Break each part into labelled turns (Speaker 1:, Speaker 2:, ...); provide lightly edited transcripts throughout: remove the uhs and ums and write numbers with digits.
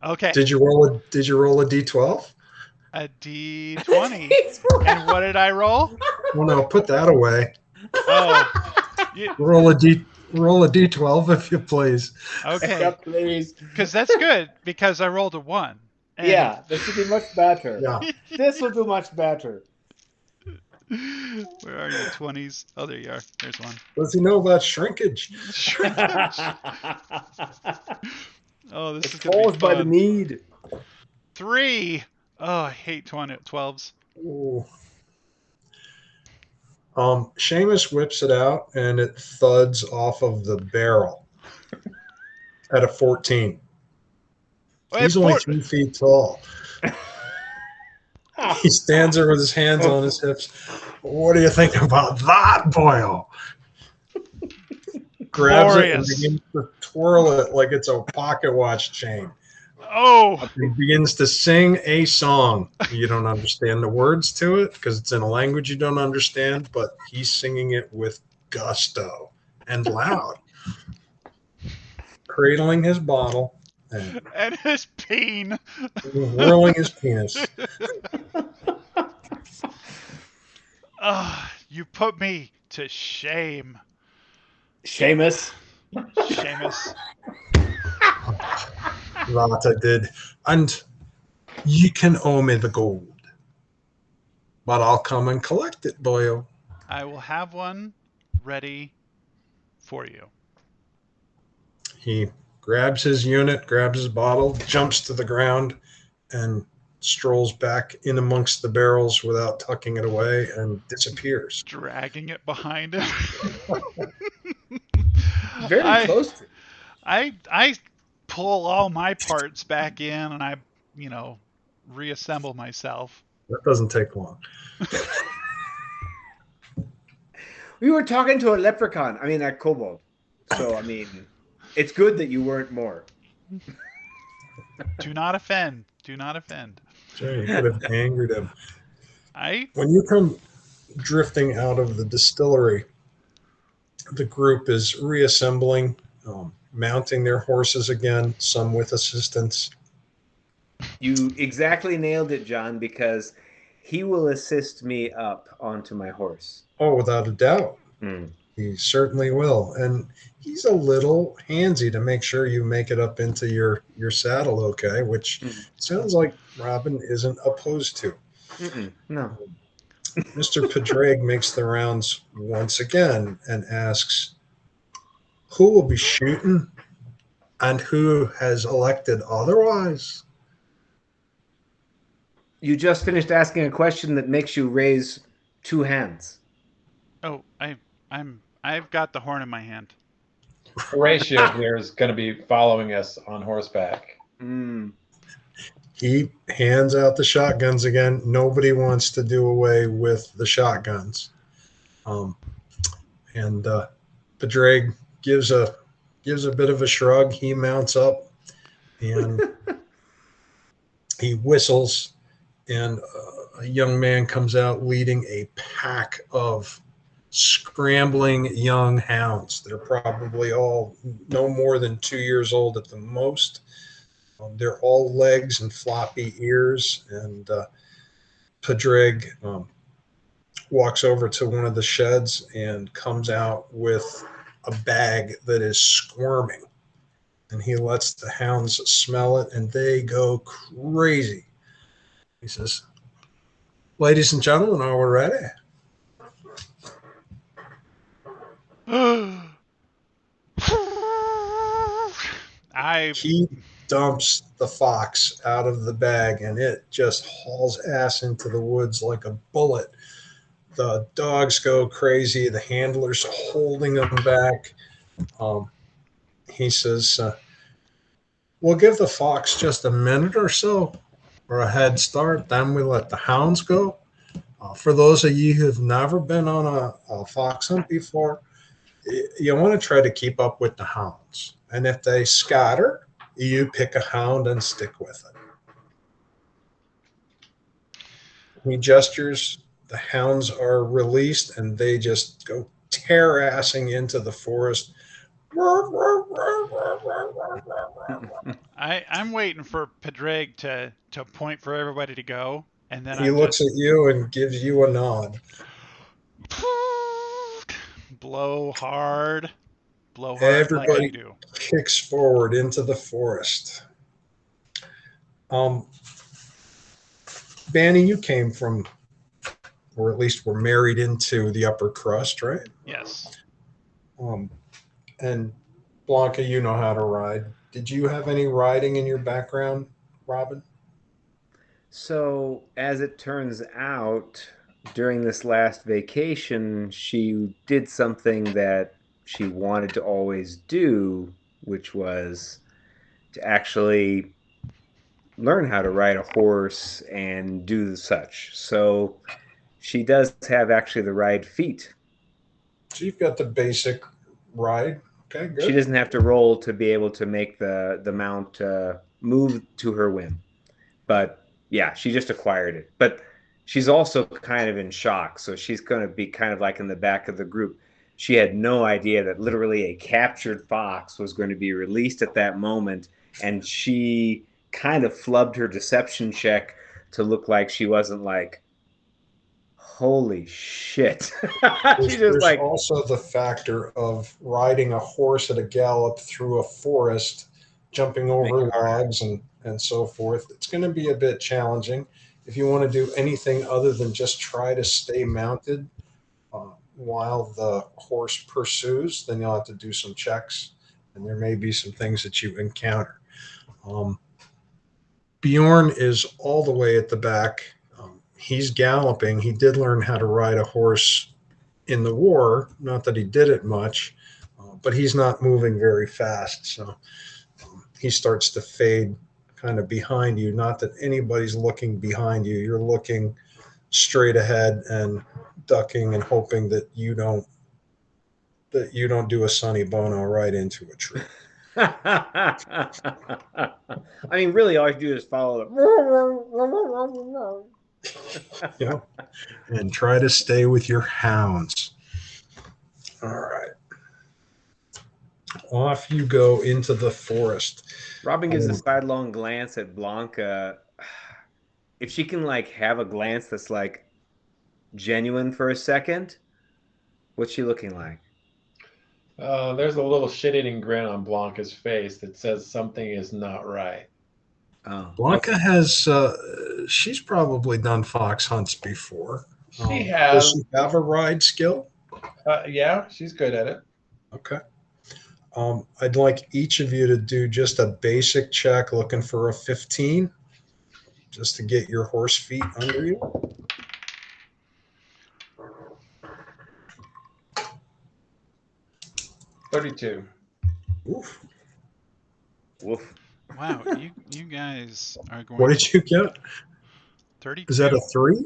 Speaker 1: Okay,
Speaker 2: Did you roll a d12?
Speaker 1: a D20. And what did I roll?
Speaker 2: Well, no, put that away.
Speaker 1: Oh, you,
Speaker 2: Roll a d12 if you please.
Speaker 3: Yeah,
Speaker 1: okay.
Speaker 3: please.
Speaker 1: Because that's good because I rolled a 1. And
Speaker 3: Yeah, this would be much better.
Speaker 2: Yeah.
Speaker 3: This will do much better.
Speaker 1: where are you, 20s? Oh, there you are. There's one.
Speaker 2: Does he know about shrinkage?
Speaker 1: Shrinkage. Oh, this
Speaker 3: It's
Speaker 1: is going to be
Speaker 3: caused by the
Speaker 1: fun.
Speaker 3: need.
Speaker 1: 3. Oh, I hate 12s.
Speaker 2: Ooh. Seamus whips it out and it thuds off of the barrel at a 14.
Speaker 1: Wait,
Speaker 2: He's only
Speaker 1: for
Speaker 2: 3 feet tall. He stands there with his hands on his hips. What do you think about that, Boyle? Grabs it and
Speaker 1: glorious.
Speaker 2: begins to twirl it like it's a pocket watch chain.
Speaker 1: Oh,
Speaker 2: He begins to sing a song. You don't understand the words to it because it's in a language you don't understand, but he's singing it with gusto and loud, cradling his bottle and
Speaker 1: and his peen.
Speaker 2: whirling his penis.
Speaker 1: You put me to shame,
Speaker 3: Seamus.
Speaker 1: Seamus.
Speaker 2: That I did. And you can owe me the gold, but I'll come and collect it, boyo.
Speaker 1: I will have one ready for you.
Speaker 2: He grabs his unit, grabs his bottle, jumps to the ground, and strolls back in amongst the barrels without tucking it away and disappears.
Speaker 1: Dragging it behind him.
Speaker 3: Very
Speaker 1: I
Speaker 3: close to.
Speaker 1: I pull all my parts back in and I, you know, reassemble myself.
Speaker 2: That doesn't take long.
Speaker 3: We were talking to a leprechaun. I mean, a kobold. So, I mean, it's good that you weren't more.
Speaker 1: Do not offend. Do not offend.
Speaker 2: Sure, you could have angered him.
Speaker 1: I
Speaker 2: When you come drifting out of the distillery, the group is reassembling, mounting their horses again, some with assistance.
Speaker 3: You exactly nailed it, John, because he will assist me up onto my horse.
Speaker 2: Oh, without a doubt.
Speaker 3: Mm.
Speaker 2: He certainly will. And he's a little handsy to make sure you make it up into your saddle okay, which
Speaker 3: Mm.
Speaker 2: sounds like Robin isn't opposed to.
Speaker 3: No.
Speaker 2: Mr. Padraig makes the rounds once again and asks who will be shooting and who has elected otherwise.
Speaker 3: You just finished asking a question that makes you raise two hands.
Speaker 1: oh I've got the horn in my hand.
Speaker 4: Horatio here is going to be following us on horseback.
Speaker 3: Mm.
Speaker 2: He hands out the shotguns again. Nobody wants to do away with the shotguns. And Padraig gives a bit of a shrug. He mounts up and he whistles, and a young man comes out leading a pack of scrambling young hounds. They're probably all no more than 2 years old at the most. They're all legs and floppy ears, and Padraig walks over to one of the sheds and comes out with a bag that is squirming. And he lets the hounds smell it, and they go crazy. He says, "Ladies and gentlemen, are we ready?"
Speaker 1: I
Speaker 2: He dumps the fox out of the bag, and it just hauls ass into the woods like a bullet. The dogs go crazy. The handler's holding them back. Um, he says, "We'll give the fox just a minute or so for a head start. Then we let the hounds go. For those of you who've never been on a fox hunt before, you want to try to keep up with the hounds. And if they scatter, you pick a hound and stick with it." He gestures, the hounds are released, and they just go tear assing into the forest.
Speaker 1: I'm waiting for Padraig to point for everybody to go, and then
Speaker 2: He
Speaker 1: I'm
Speaker 2: looks
Speaker 1: just
Speaker 2: at you and gives you a nod.
Speaker 1: blow hard, like you
Speaker 2: Everybody
Speaker 1: do.
Speaker 2: kicks forward into the forest. Um, Bani, you came from, or at least were married into the upper crust, right?
Speaker 1: Yes.
Speaker 2: Um, and Blanca, you know how to ride. Did you have any riding in your background, Robin?
Speaker 3: So, as it turns out, during this last vacation, she did something that she wanted to always do, which was to actually learn how to ride a horse and do such. So, she does have actually the ride feat.
Speaker 2: So you've got the basic ride. Okay,
Speaker 3: She
Speaker 2: good.
Speaker 3: doesn't have to roll to be able to make the mount move to her whim. But yeah, she just acquired it. But she's also kind of in shock, so she's going to be kind of like in the back of the group. She had no idea that literally a captured fox was going to be released at that moment, and she kind of flubbed her deception check to look like she wasn't like, holy shit. She's just
Speaker 2: There's
Speaker 3: like,
Speaker 2: also the factor of riding a horse at a gallop through a forest, jumping
Speaker 3: make
Speaker 2: over
Speaker 3: it hard.
Speaker 2: logs and so forth. It's going to be a bit challenging. If you want to do anything other than just try to stay mounted while the horse pursues, then you'll have to do some checks, and there may be some things that you encounter. Um, Bjorn is all the way at the back. He's galloping. He did learn how to ride a horse in the war. Not that he did it much, but he's not moving very fast. So he starts to fade kind of behind you. Not that anybody's looking behind you. You're looking straight ahead and ducking and hoping that you don't do a Sonny Bono right into a tree.
Speaker 3: I mean, really, all you do is follow
Speaker 2: You know, and try to stay with your hounds. All right. Off you go into the forest.
Speaker 3: Robin gives a sidelong glance at Blanca. If she can like have a glance that's like genuine for a second, what's she looking like?
Speaker 4: There's a little shit-eating grin on Blanca's face that says something is not right.
Speaker 3: Oh, okay.
Speaker 2: Blanca has, she's probably done fox hunts before.
Speaker 4: She
Speaker 2: Does
Speaker 4: has,
Speaker 2: she have a ride skill?
Speaker 4: yeah, she's good at it.
Speaker 2: Okay. I'd like each of you to do just a basic check looking for a 15, just to get your horse feet under you.
Speaker 4: 32.
Speaker 2: Oof.
Speaker 3: Woof.
Speaker 1: Wow, you guys are going
Speaker 2: What did you get?
Speaker 1: 32.
Speaker 2: Is that a 3?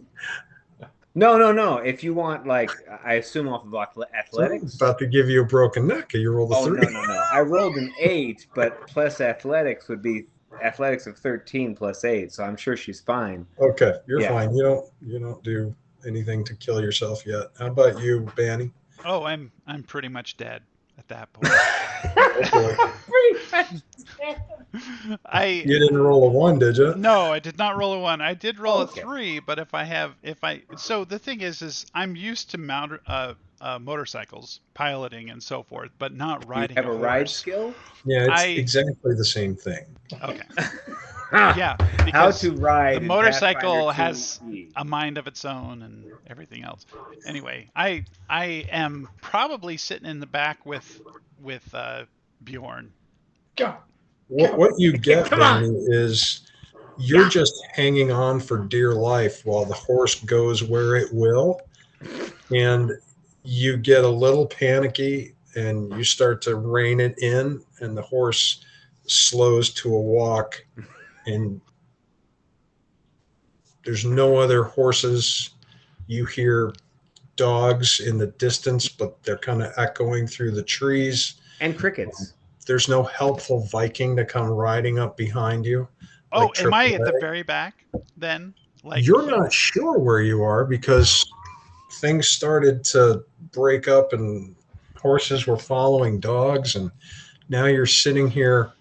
Speaker 3: No. If you want, like, I assume off of
Speaker 2: So I'm
Speaker 3: athletics.
Speaker 2: about to give you a broken neck. You rolled a
Speaker 3: Oh
Speaker 2: 3.
Speaker 3: no. I rolled an 8, but plus athletics would be athletics of 13 plus 8, so I'm sure she's fine.
Speaker 2: Okay, you're
Speaker 3: Yeah.
Speaker 2: fine. You don't do anything to kill yourself yet. How about you, Banny?
Speaker 1: Oh, I'm pretty much dead at that point. I
Speaker 2: You didn't roll a 1, did you?
Speaker 1: No, I did not roll a 1. I did roll
Speaker 3: Okay.
Speaker 1: a 3, but so the thing is I'm used to motorcycles, piloting and so forth, but not
Speaker 3: Do you
Speaker 1: riding
Speaker 3: have
Speaker 1: a
Speaker 3: a ride
Speaker 1: horse.
Speaker 3: skill?
Speaker 2: Yeah, it's
Speaker 1: I
Speaker 2: exactly the same thing.
Speaker 1: Okay. Yeah,
Speaker 3: How
Speaker 1: because
Speaker 3: to ride
Speaker 1: the
Speaker 3: in
Speaker 1: motorcycle
Speaker 3: Pathfinder
Speaker 1: has
Speaker 3: 2E.
Speaker 1: a mind of its own and everything else. Anyway, I am probably sitting in the back with Bjorn.
Speaker 4: Go.
Speaker 2: What you get,
Speaker 3: Come on.
Speaker 2: Banny, is you're
Speaker 3: Yeah.
Speaker 2: just hanging on for dear life while the horse goes where it will, and you get a little panicky and you start to rein it in, and the horse slows to a walk, and there's no other horses. You hear dogs in the distance, but they're kind of echoing through the trees.
Speaker 3: And crickets.
Speaker 2: There's no helpful Viking to come riding up behind you.
Speaker 1: Oh,
Speaker 2: Like
Speaker 1: am I
Speaker 2: Triple
Speaker 1: at the
Speaker 2: A.
Speaker 1: very back then? Like
Speaker 2: You're not sure where you are because things started to break up and horses were following dogs, and now you're sitting here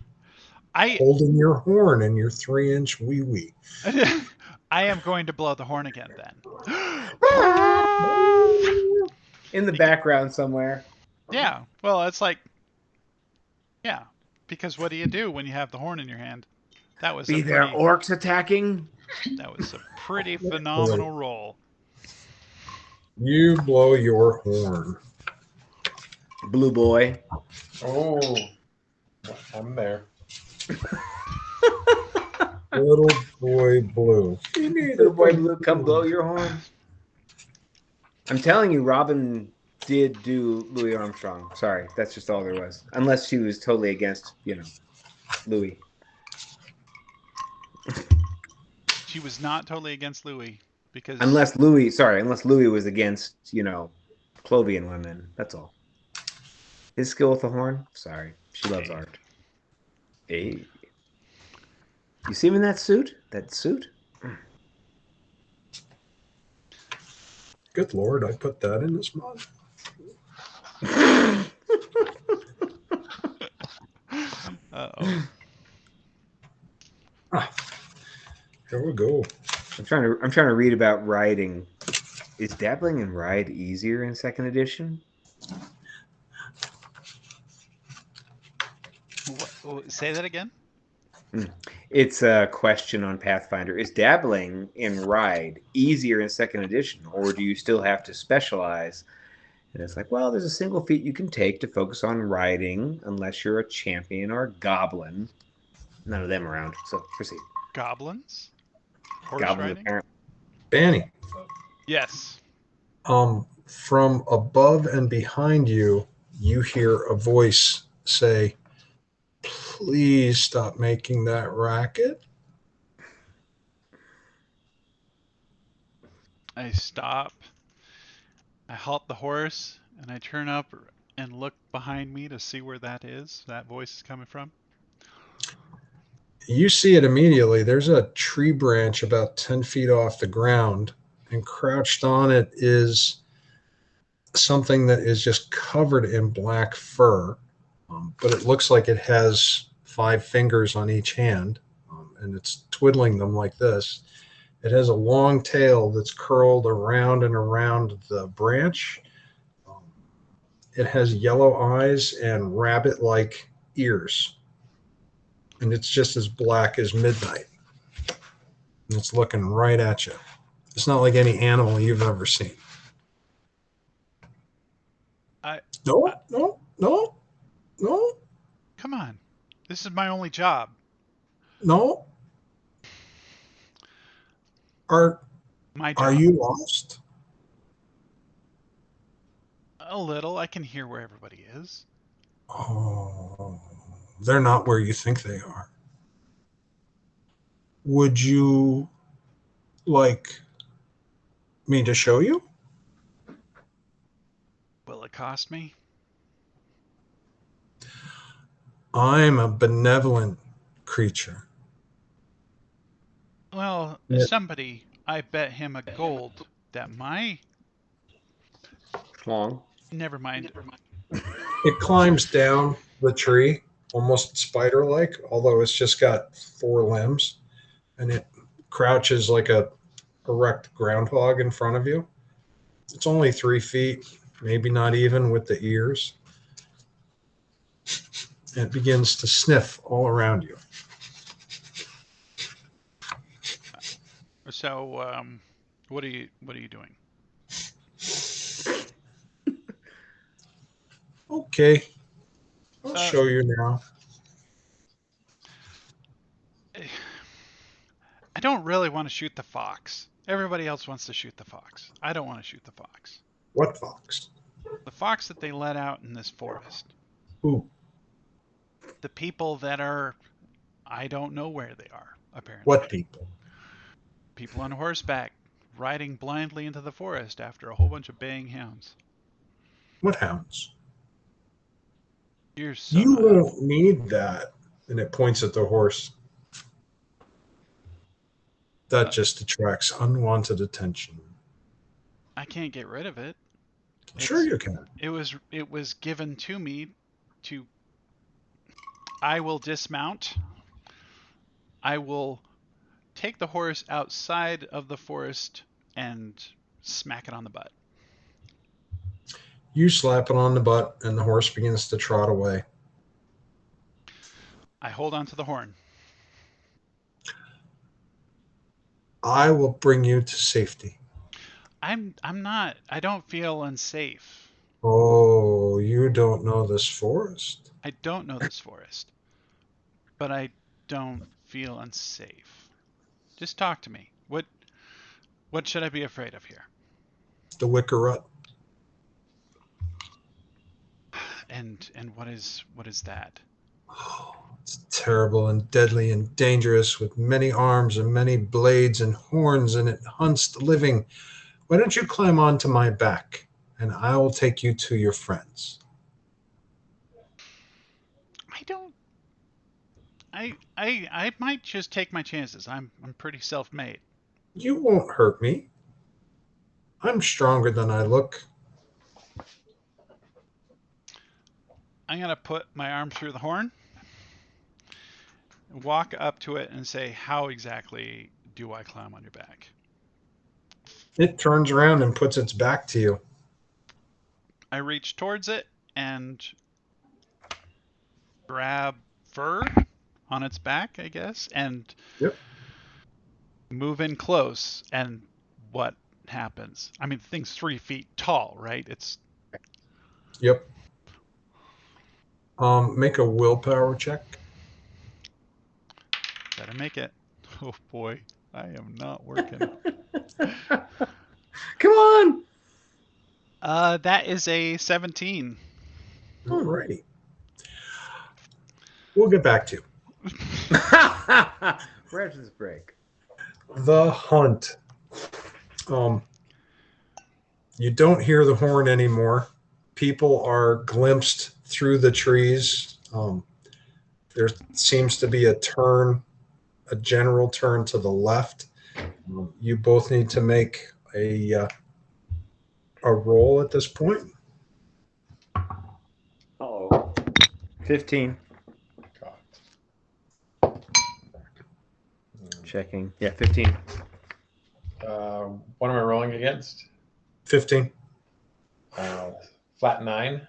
Speaker 1: I
Speaker 2: holding your horn and your 3-inch wee wee.
Speaker 1: I am going to blow the horn again then.
Speaker 3: In the
Speaker 1: You get-
Speaker 3: background somewhere.
Speaker 1: yeah. Well, it's like yeah, because what do you do when you have the horn in your hand? That was a
Speaker 3: Be there,
Speaker 1: pretty
Speaker 3: orcs attacking.
Speaker 2: Boy,
Speaker 1: phenomenal roll.
Speaker 2: you blow your horn.
Speaker 3: Blue boy.
Speaker 4: Oh, I'm there.
Speaker 2: Little boy blue. You need
Speaker 3: Little
Speaker 2: it.
Speaker 3: boy blue, come blow your horn. I'm telling you, Robin did do Louis Armstrong. Sorry, that's just all there was. Unless she was totally against, Louis.
Speaker 1: She was not totally against Louis because
Speaker 3: Unless Louis was against, Clovian women. That's all. His skill with the horn? Sorry. She loves
Speaker 1: hey,
Speaker 3: art. Hey. You see him in that suit? That suit?
Speaker 2: Good Lord, I put that in this mod.
Speaker 1: uh-oh.
Speaker 2: Here we go.
Speaker 3: I'm trying to read about riding. Is dabbling in ride easier in second edition?
Speaker 1: Say that again?
Speaker 3: It's a question on Pathfinder. Is dabbling in ride easier in second edition, or do you still have to specialize? And it's like, well, there's a single feat you can take to focus on riding, unless you're a champion or a goblin. None of them around, so proceed.
Speaker 1: Goblins? Horse
Speaker 3: Goblins
Speaker 1: riding?
Speaker 3: apparently.
Speaker 2: Banny,
Speaker 1: Yes.
Speaker 2: from above and behind you, you hear a voice say, "Please stop making that racket."
Speaker 1: I stop. I halt the horse and I turn up and look behind me to see where that voice is coming from.
Speaker 2: You see it immediately. There's a tree branch about 10 feet off the ground, and crouched on it is something that is just covered in black fur, but it looks like it has 5 fingers on each hand, and it's twiddling them like this. It has a long tail that's curled around and around the branch. Um, it has yellow eyes and rabbit like ears, and it's just as black as midnight. And it's looking right at you. It's not like any animal you've ever seen.
Speaker 1: I
Speaker 2: No, no, no, no,
Speaker 1: come on. This is my only job.
Speaker 2: no. Are
Speaker 1: My
Speaker 2: are
Speaker 1: job.
Speaker 2: you lost?
Speaker 1: A little. I can hear where everybody is.
Speaker 2: Oh, they're not where you think they are. Would you like me to show you?
Speaker 1: Will it cost me?
Speaker 2: I'm a benevolent creature.
Speaker 1: Well,
Speaker 2: Yeah.
Speaker 1: somebody, I bet him a gold that
Speaker 3: Long.
Speaker 1: never mind.
Speaker 2: It climbs down the tree, almost spider like, although it's just got 4 limbs, and it crouches like a erect groundhog in front of you. It's only 3 feet, maybe not even with the ears. And it begins to sniff all around you.
Speaker 1: So, what are you doing?
Speaker 2: Okay, I'll
Speaker 1: Uh,
Speaker 2: show you now.
Speaker 1: I don't really want to shoot the fox. Everybody else wants to shoot the fox. I don't want to shoot the fox.
Speaker 2: What fox?
Speaker 1: The fox that they let out in this forest.
Speaker 2: Who?
Speaker 1: The people that are, I don't know where they are, apparently.
Speaker 2: What people?
Speaker 1: People on horseback riding blindly into the forest after a whole bunch of baying hounds.
Speaker 2: What hounds?
Speaker 1: You're so
Speaker 2: You
Speaker 1: not.
Speaker 2: won't need that. And it points at the horse. That just attracts unwanted attention.
Speaker 1: I can't get rid of it.
Speaker 2: Sure you can.
Speaker 1: It was given to me to. I will dismount I will take the horse outside of the forest and smack it on the butt.
Speaker 2: You slap it on the butt, and the horse begins to trot away.
Speaker 1: I hold onto the horn.
Speaker 2: I will bring you to safety.
Speaker 1: I'm not. I don't feel unsafe.
Speaker 2: Oh, you don't know this forest.
Speaker 1: I don't know this forest, but I don't feel unsafe. Just talk to me. What should I be afraid of here?
Speaker 2: The wicker rut.
Speaker 1: And what is that?
Speaker 2: Oh, it's terrible and deadly and dangerous with many arms and many blades and horns, and it hunts the living. Why don't you climb onto my back, and I will take you to your friends.
Speaker 1: I don't. I might just take my chances. I'm pretty self-made.
Speaker 2: You won't hurt me. I'm stronger than I look.
Speaker 1: I'm gonna put my arm through the horn, walk up to it, and say, "How exactly do I climb on your back?"
Speaker 2: It turns around and puts its back to you.
Speaker 1: I reach towards it and grab fur on its back, I guess, and
Speaker 2: Yep.
Speaker 1: move in close. And what happens? I mean, the thing's 3 feet tall, right? It's
Speaker 2: Yep. Make a willpower check.
Speaker 1: better make it. Oh boy, I am not working.
Speaker 3: Come on.
Speaker 1: That is a 17.
Speaker 2: Alrighty. We'll get back to you.
Speaker 3: Where's this break?
Speaker 2: The hunt. You don't hear the horn anymore. People are glimpsed through the trees. There seems to be a general turn to the left. You both need to make a roll at this point.
Speaker 3: Oh, 15. Checking. Yeah, 15.
Speaker 4: What am I rolling against?
Speaker 2: 15.
Speaker 4: Flat 9.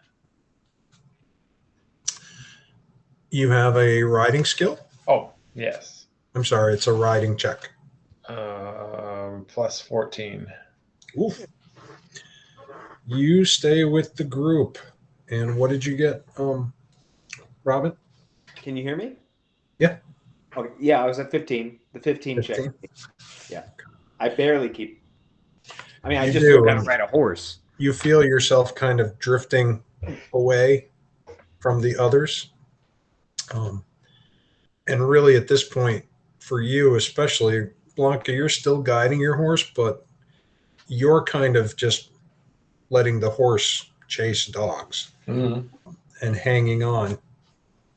Speaker 2: You have a riding skill?
Speaker 4: Oh, yes.
Speaker 2: I'm sorry, it's a riding check.
Speaker 4: Plus 14.
Speaker 2: Oof. You stay with the group. And what did you get, Robin?
Speaker 3: Can you hear me?
Speaker 2: Yeah.
Speaker 3: Okay. Yeah, I was at 15. The 15 check.
Speaker 2: 15?
Speaker 3: Yeah. I barely keep. I mean, I
Speaker 2: You
Speaker 3: just
Speaker 2: do,
Speaker 3: learned how to
Speaker 2: and
Speaker 3: ride a horse.
Speaker 2: you feel yourself kind of drifting away from the others. And really, at this point, for you especially, Blanca, you're still guiding your horse, but you're kind of just letting the horse chase dogs
Speaker 4: Mm-hmm.
Speaker 2: and hanging on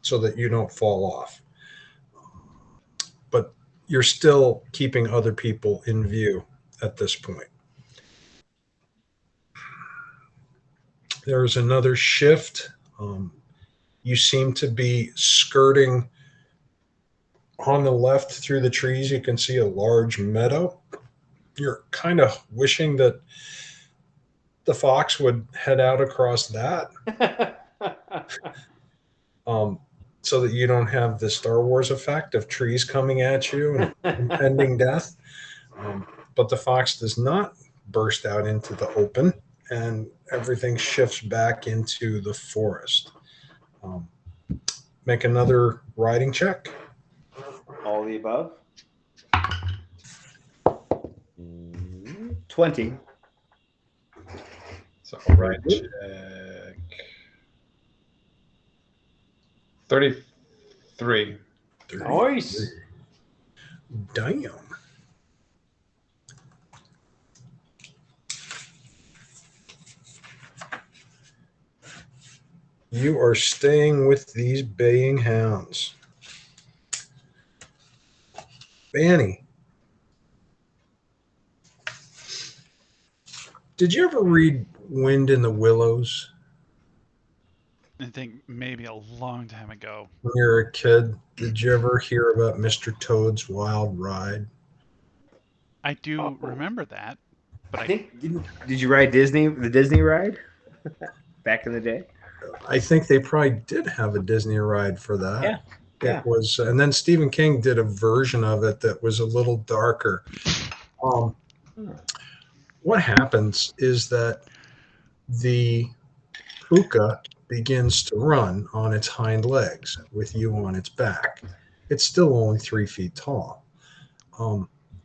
Speaker 2: so that you don't fall off. But you're still keeping other people in view at this point. There's another shift. You seem to be skirting on the left through the trees. You can see a large meadow. You're kind of wishing that the fox would head out across that, so that you don't have the Star Wars effect of trees coming at you and impending death. But the fox does not burst out into the open, and everything shifts back into the forest. Make another riding check.
Speaker 3: All the above. 20.
Speaker 4: So right check. 33.
Speaker 3: Nice.
Speaker 2: Damn. You are staying with these baying hounds. Bani, did you ever read Wind in the Willows?
Speaker 1: I think maybe a long time ago.
Speaker 2: When you were a kid, did you ever hear about Mr. Toad's Wild Ride?
Speaker 1: I do
Speaker 3: Oh,
Speaker 1: remember that, but
Speaker 3: I think did you ride the Disney ride back in the day?
Speaker 2: I think they probably did have a Disney ride for that.
Speaker 3: Yeah,
Speaker 2: It
Speaker 3: yeah.
Speaker 2: was, and then Stephen King did a version of it that was a little darker. Um, what happens is that the puka begins to run on its hind legs with you on its back. It's still only 3 feet tall,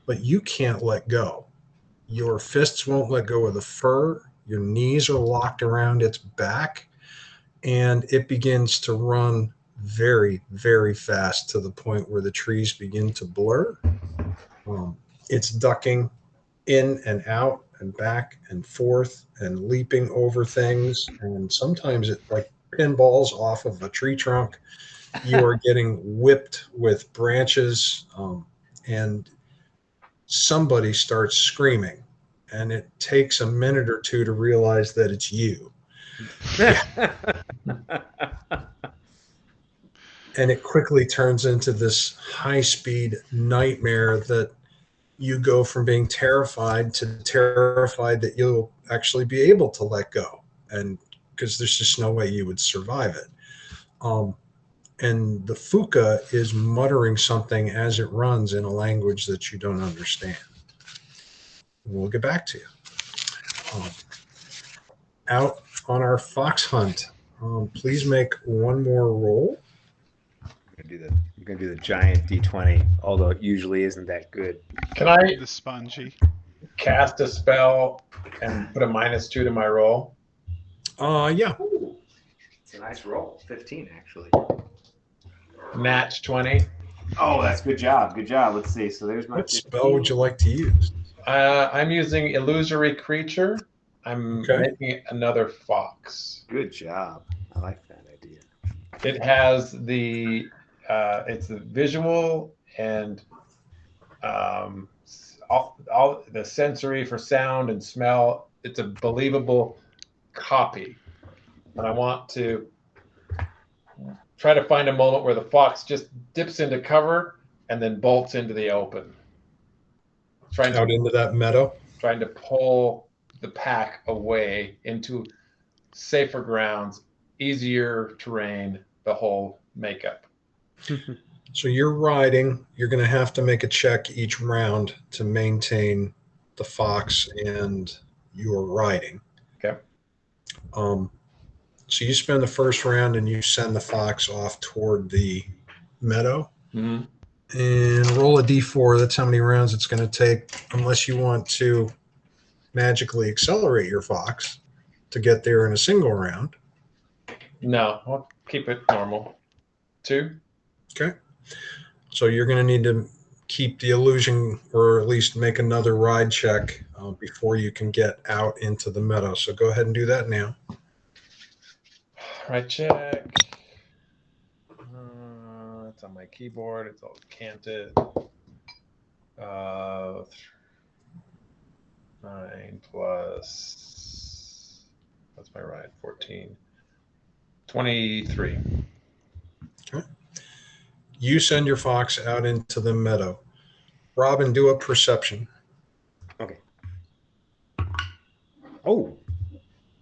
Speaker 2: but you can't let go. Your fists won't let go of the fur. Your knees are locked around its back, and it begins to run very, very fast to the point where the trees begin to blur. It's ducking in and out and back and forth and leaping over things. And sometimes it like pinballs off of a tree trunk. You are getting whipped with branches, and somebody starts screaming. And it takes a minute or two to realize that it's you. And it quickly turns into this high speed nightmare that you go from being terrified to terrified that you'll actually be able to let go. And because there's just no way you would survive it. Um, and the Fuka is muttering something as it runs in a language that you don't understand. We'll get back to you. Um, Out on our fox hunt, please make one more roll.
Speaker 3: I'm gonna do the giant D20, although it usually isn't that good.
Speaker 4: Can I
Speaker 1: the spongy.
Speaker 4: cast a spell and put a -2 to my roll?
Speaker 2: Yeah.
Speaker 3: Ooh, it's a nice roll. 15 actually.
Speaker 4: Natch 20.
Speaker 3: Oh, that's good job. Good job. Let's see. So there's my
Speaker 2: What
Speaker 3: 15.
Speaker 2: spell would you like to use?
Speaker 4: I'm using illusory creature. I'm
Speaker 2: Okay.
Speaker 4: making another fox.
Speaker 3: Good job. I like that idea.
Speaker 4: It has it's the visual and all the sensory for sound and smell. It's a believable copy, and I want to try to find a moment where the fox just dips into cover and then bolts into the open,
Speaker 2: Out into that meadow.
Speaker 4: trying to pull the pack away into safer grounds, easier terrain, the whole makeup.
Speaker 2: So you're riding. You're going to have to make a check each round to maintain the fox and your riding.
Speaker 4: Okay.
Speaker 2: So you spend the first round and you send the fox off toward the meadow
Speaker 4: Mm-hmm.
Speaker 2: and roll a d4. That's how many rounds it's going to take, unless you want to magically accelerate your fox to get there in a single round.
Speaker 4: No, I'll keep it normal. 2.
Speaker 2: Okay. So you're going to need to keep the illusion, or at least make another ride check before you can get out into the meadow. So go ahead and do that now.
Speaker 4: Right check. It's on my keyboard. It's all canted. 9 plus. What's my ride? 14. 23.
Speaker 2: Okay. You send your fox out into the meadow. Robin, do a perception.
Speaker 3: Okay. Oh,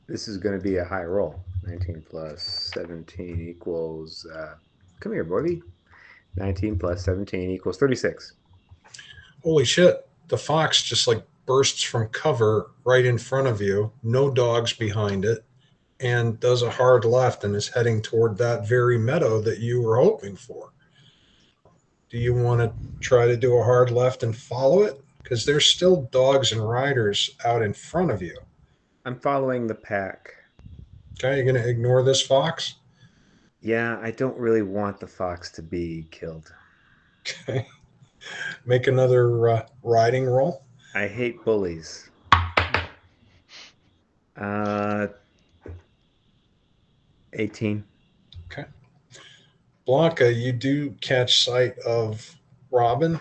Speaker 3: this is going to be a high roll. 19 plus 17 equals. Come here, Bodie. 19 plus 17 equals 36.
Speaker 2: Holy shit. The fox just like bursts from cover right in front of you, no dogs behind it, and does a hard left and is heading toward that very meadow that you were hoping for. Do you want to try to do a hard left and follow it? Because there's still dogs and riders out in front of you.
Speaker 3: I'm following the pack.
Speaker 2: Okay, you're going to ignore this fox?
Speaker 3: Yeah, I don't really want the fox to be killed.
Speaker 2: Okay. Make another riding roll.
Speaker 3: I hate bullies. 18.
Speaker 2: Okay. Blanca, you do catch sight of Robin.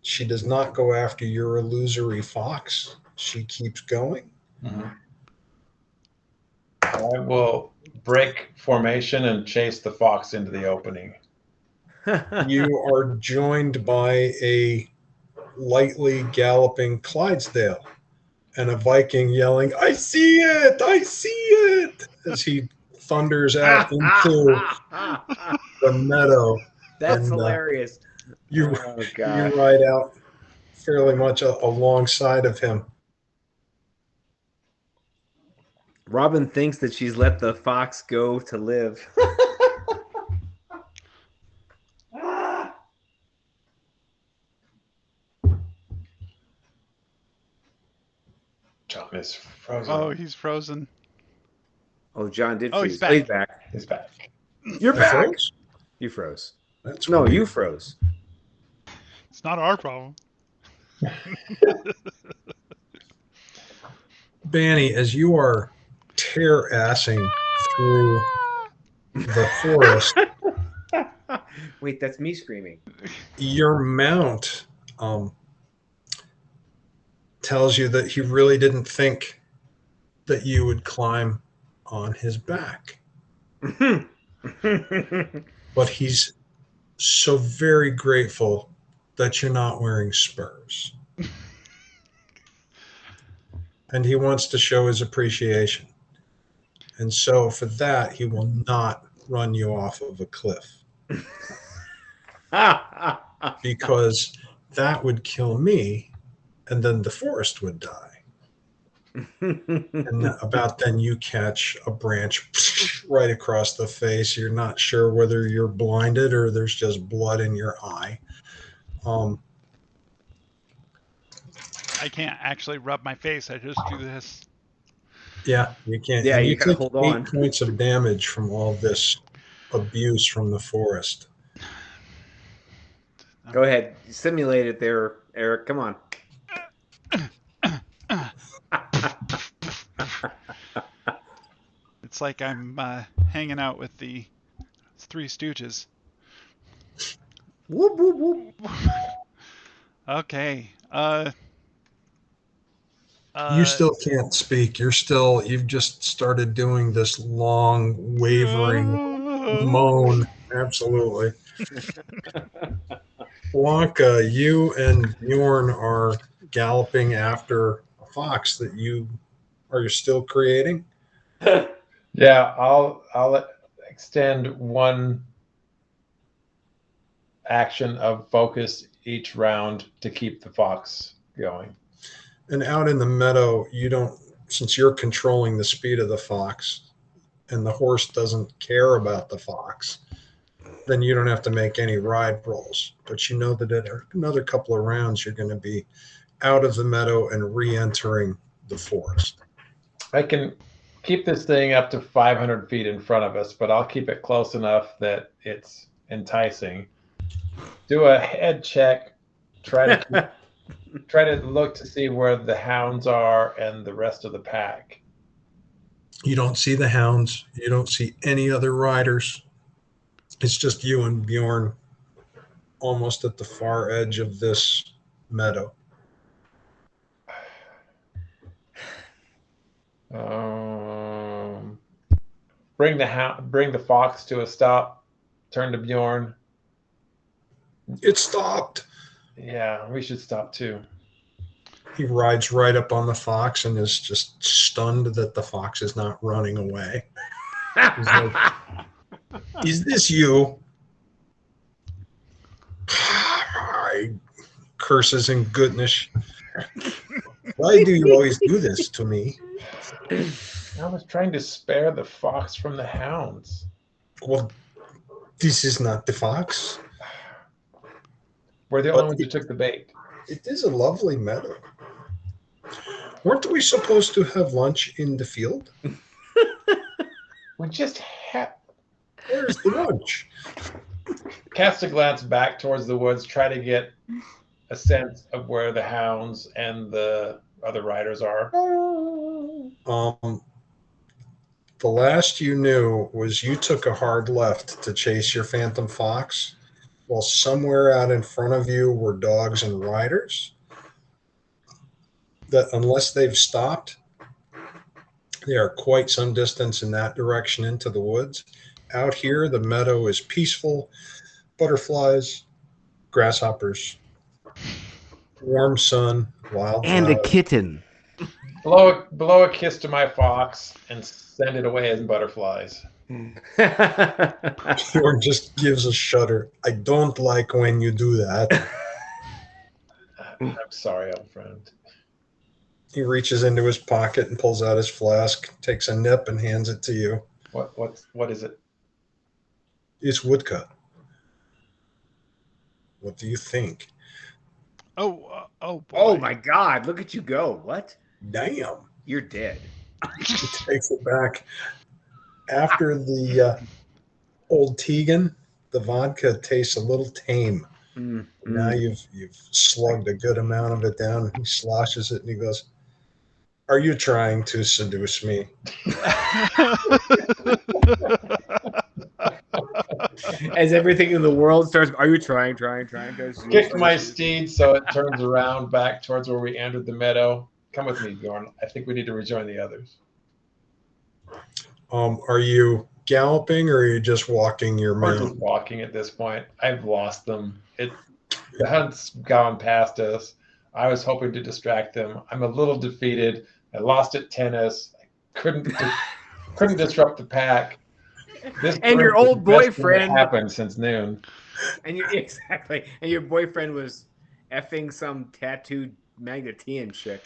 Speaker 2: She does not go after your illusory fox. She keeps going.
Speaker 4: Mm-hmm. I will break formation and chase the fox into the opening.
Speaker 2: You are joined by a lightly galloping Clydesdale and a Viking yelling, "I see it! I see it!" as he thunders out into the meadow.
Speaker 3: That's
Speaker 2: And
Speaker 3: hilarious.
Speaker 2: you
Speaker 3: Oh
Speaker 2: you
Speaker 3: gosh.
Speaker 2: ride out fairly much alongside of him.
Speaker 3: Robin thinks that she's let the fox go to live.
Speaker 4: John is frozen.
Speaker 1: Oh, he's frozen.
Speaker 3: Oh, John did
Speaker 1: Oh,
Speaker 3: freeze.
Speaker 1: he's back.
Speaker 3: Oh, he's back.
Speaker 4: He's back.
Speaker 3: You're
Speaker 2: I
Speaker 3: back.
Speaker 2: froze?
Speaker 3: You froze.
Speaker 2: That's
Speaker 3: No,
Speaker 2: weird.
Speaker 3: you froze.
Speaker 1: It's not our problem.
Speaker 2: Bani, as you are tear-assing through the forest,
Speaker 3: Wait, that's me screaming.
Speaker 2: your mount tells you that he really didn't think that you would climb on his back. But he's so very grateful that you're not wearing spurs. And he wants to show his appreciation. And so for that, he will not run you off of a cliff because that would kill me and then the forest would die. And about then you catch a branch right across the face. You're not sure whether you're blinded or there's just blood in your eye.
Speaker 1: I can't actually rub my face. I just do this.
Speaker 2: Yeah, you can't.
Speaker 3: Yeah,
Speaker 2: And
Speaker 3: you
Speaker 2: you
Speaker 3: gotta
Speaker 2: take
Speaker 3: hold
Speaker 2: 8
Speaker 3: on.
Speaker 2: points of damage from all this abuse from the forest.
Speaker 3: Go ahead. Simulate it there, Eric. Come on.
Speaker 1: It's like I'm hanging out with the Three Stooges.
Speaker 3: Whoop, whoop, whoop.
Speaker 1: Okay.
Speaker 2: You still can't speak. You've just started doing this long, wavering moan. Absolutely. Blanca, you and Bjorn are galloping after a fox that you are you still creating?
Speaker 4: Yeah, I'll extend one action of focus each round to keep the fox going.
Speaker 2: And out in the meadow, you don't, since you're controlling the speed of the fox and the horse doesn't care about the fox, then you don't have to make any ride rolls. But you know that at another couple of rounds, you're going to be out of the meadow and re-entering the forest.
Speaker 4: I can keep this thing up to 500 feet in front of us, but I'll keep it close enough that it's enticing. Do a head check. Try to look to see where the hounds are and the rest of the pack.
Speaker 2: You don't see the hounds. You don't see any other riders. It's just you and Bjorn almost at the far edge of this meadow.
Speaker 4: Bring the fox to a stop. Turn to Bjorn.
Speaker 2: It stopped.
Speaker 4: Yeah, we should stop too.
Speaker 2: He rides right up on the fox and is just stunned that the fox is not running away. He's like, "Is this you?" Curses in goodness. Why do you always do this to me?
Speaker 4: I was trying to spare the fox from the hounds.
Speaker 2: Well, this is not the fox.
Speaker 4: We're the only ones who took the bait.
Speaker 2: It is a lovely meadow. Weren't we supposed to have lunch in the field?
Speaker 4: We just had.
Speaker 2: Where's the lunch?
Speaker 4: Cast a glance back towards the woods, try to get a sense of where the hounds and the other riders are.
Speaker 2: The last you knew was you took a hard left to chase your phantom fox, while somewhere out in front of you were dogs and riders that, unless they've stopped, They are quite some distance in that direction into the woods. Out here, the meadow is peaceful. Butterflies, grasshoppers, warm sun,
Speaker 3: And a
Speaker 2: wildflowers.
Speaker 3: kitten.
Speaker 4: Blow a kiss to my fox and send it away as butterflies.
Speaker 2: Bjorn just gives a shudder. I don't like when you do that.
Speaker 4: I'm sorry, old friend.
Speaker 2: He reaches into his pocket and pulls out his flask, takes a nip, and hands it to you.
Speaker 4: What is it?
Speaker 2: It's woodcut. What do you think?
Speaker 1: Oh boy.
Speaker 3: Oh my God! Look at you go. What?
Speaker 2: Damn.
Speaker 3: You're dead.
Speaker 2: He takes it back. After the old Tegan, the vodka tastes a little tame. Now you've slugged a good amount of it down. He sloshes it and he goes, "Are you trying to seduce me?"
Speaker 3: As everything in the world starts, are you trying to
Speaker 4: Kick my steed so it turns around back towards where we entered the meadow. Come with me, Bjorn. I think we need to rejoin the others.
Speaker 2: Are you galloping or are you just walking your
Speaker 4: We're
Speaker 2: mount?
Speaker 4: just walking at this point. I've lost them. The hunt's gone past us. I was hoping to distract them. I'm a little defeated. I lost at tennis. I couldn't disrupt the pack.
Speaker 3: And your old boyfriend
Speaker 4: happened since noon.
Speaker 3: And your boyfriend was effing some tattooed Magnetean chick.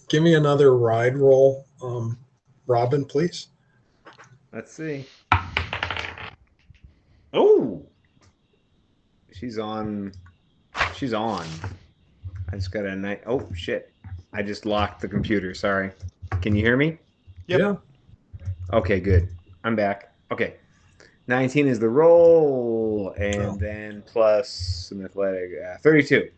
Speaker 2: Give me another ride roll, Robin, please.
Speaker 3: Let's see. Oh, she's on. I just got a night. Oh shit! I just locked the computer. Sorry. Can you hear me?
Speaker 1: Yep.
Speaker 2: Yeah.
Speaker 3: Okay, good. I'm back. Okay. 19 is the roll, and then plus some athletic. 32.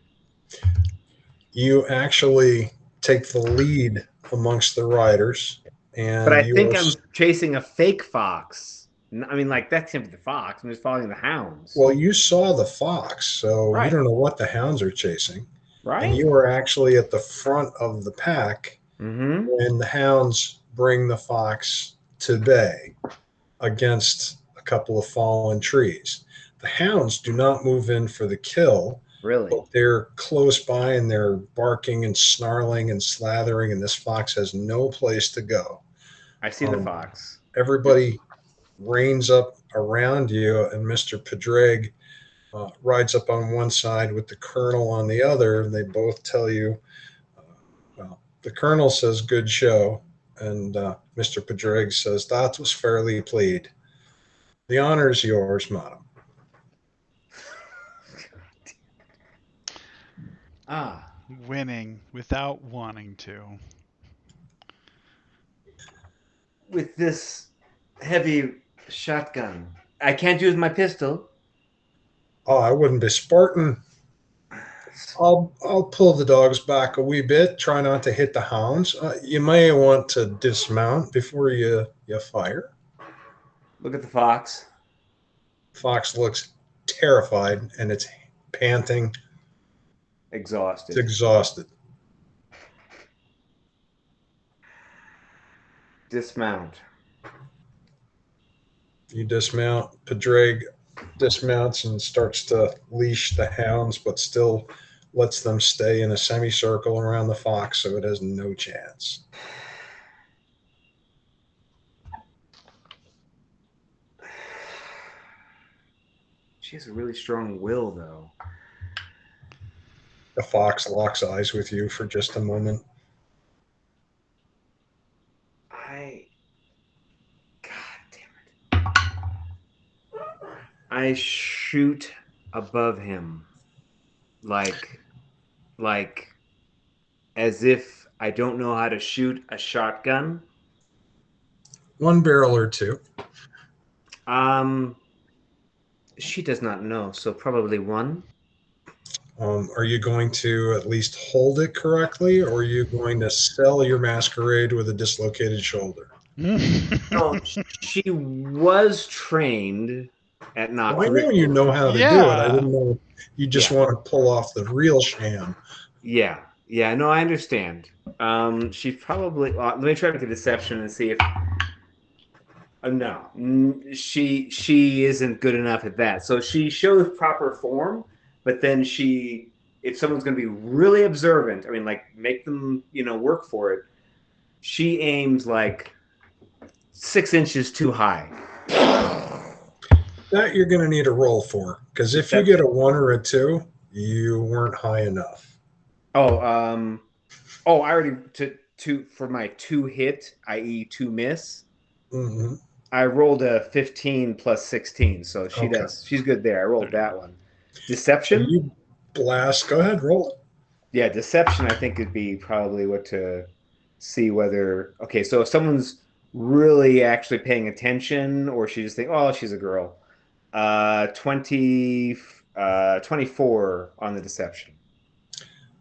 Speaker 2: You actually take the lead amongst the riders, and
Speaker 3: But I think I'm chasing a fake fox. I mean, like, that can't be the fox. I'm just following the hounds.
Speaker 2: Well, you saw the fox, so
Speaker 3: Right.
Speaker 2: you don't know what the hounds are chasing.
Speaker 3: Right?
Speaker 2: And you were actually at the front of the pack when the hounds bring the fox to bay against a couple of fallen trees. The hounds do not move in for the kill.
Speaker 3: Really?
Speaker 2: But they're close by and they're barking and snarling and slathering, and this fox has no place to go.
Speaker 3: I see the fox.
Speaker 2: Everybody reins up around you, and Mr. Padraig rides up on one side with the colonel on the other, and they both tell you, well, the colonel says good show, and Mr. Padraig says that was fairly played. The honor is yours, madam.
Speaker 1: Winning without wanting to.
Speaker 3: With this heavy shotgun, I can't use my pistol.
Speaker 2: Oh, I wouldn't be Spartan. I'll pull the dogs back a wee bit. Try not to hit the hounds. You may want to dismount before you fire.
Speaker 3: Look at the fox.
Speaker 2: Fox looks terrified and it's panting.
Speaker 3: Exhausted.
Speaker 2: It's exhausted.
Speaker 3: Dismount.
Speaker 2: You dismount. Padraig dismounts and starts to leash the hounds, but still lets them stay in a semicircle around the fox so it has no chance.
Speaker 3: She has a really strong will, though.
Speaker 2: The fox locks eyes with you for just a moment.
Speaker 3: God damn it. I shoot above him. Like as if I don't know how to shoot a shotgun.
Speaker 2: One barrel or two.
Speaker 3: She does not know, so probably one.
Speaker 2: Are you going to at least hold it correctly, or are you going to sell your masquerade with a dislocated shoulder?
Speaker 3: No, she was trained at not.
Speaker 2: I know you know how to do it. I didn't know you just want to pull off the real sham.
Speaker 3: Yeah. Yeah, no, I understand. She probably. Let me try with the deception and see if. No, she isn't good enough at that. So she shows proper form, but then if someone's going to be really observant, I mean, like make them, work for it. She aims like 6 inches too high.
Speaker 2: That you're going to need a roll for, because if you get a 1 or a 2, you weren't high enough.
Speaker 3: Oh, I already for my 2 hit, i.e., 2 miss.
Speaker 2: Mm-hmm.
Speaker 3: I rolled a 15 plus 16, so she's good there. I rolled
Speaker 1: 31.
Speaker 3: that one. Deception?
Speaker 2: So you blast. Go ahead, roll it.
Speaker 3: Yeah, deception I think would be probably what to see whether okay, so if someone's really actually paying attention or she just think, oh, she's a girl. 24 on the deception.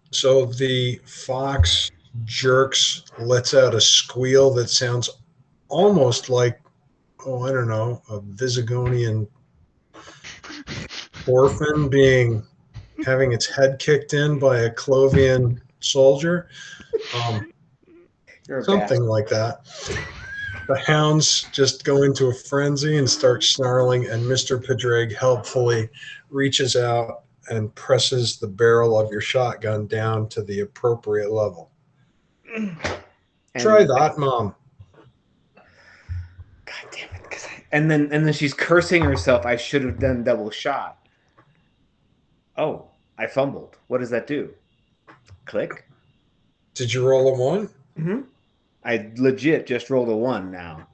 Speaker 2: So the fox jerks, lets out a squeal that sounds almost like, I don't know, a Visigonian orphan having its head kicked in by a Clovian soldier. Something like that. The hounds just go into a frenzy and start snarling, and Mr. Pedrig helpfully reaches out and presses the barrel of your shotgun down to the appropriate level. Try that, Mom.
Speaker 3: God damn it! And then she's cursing herself. I should have done double shot. Oh, I fumbled. What does that do? Click.
Speaker 2: Did you roll a 1?
Speaker 3: Mm-hmm. I legit just rolled a 1 now.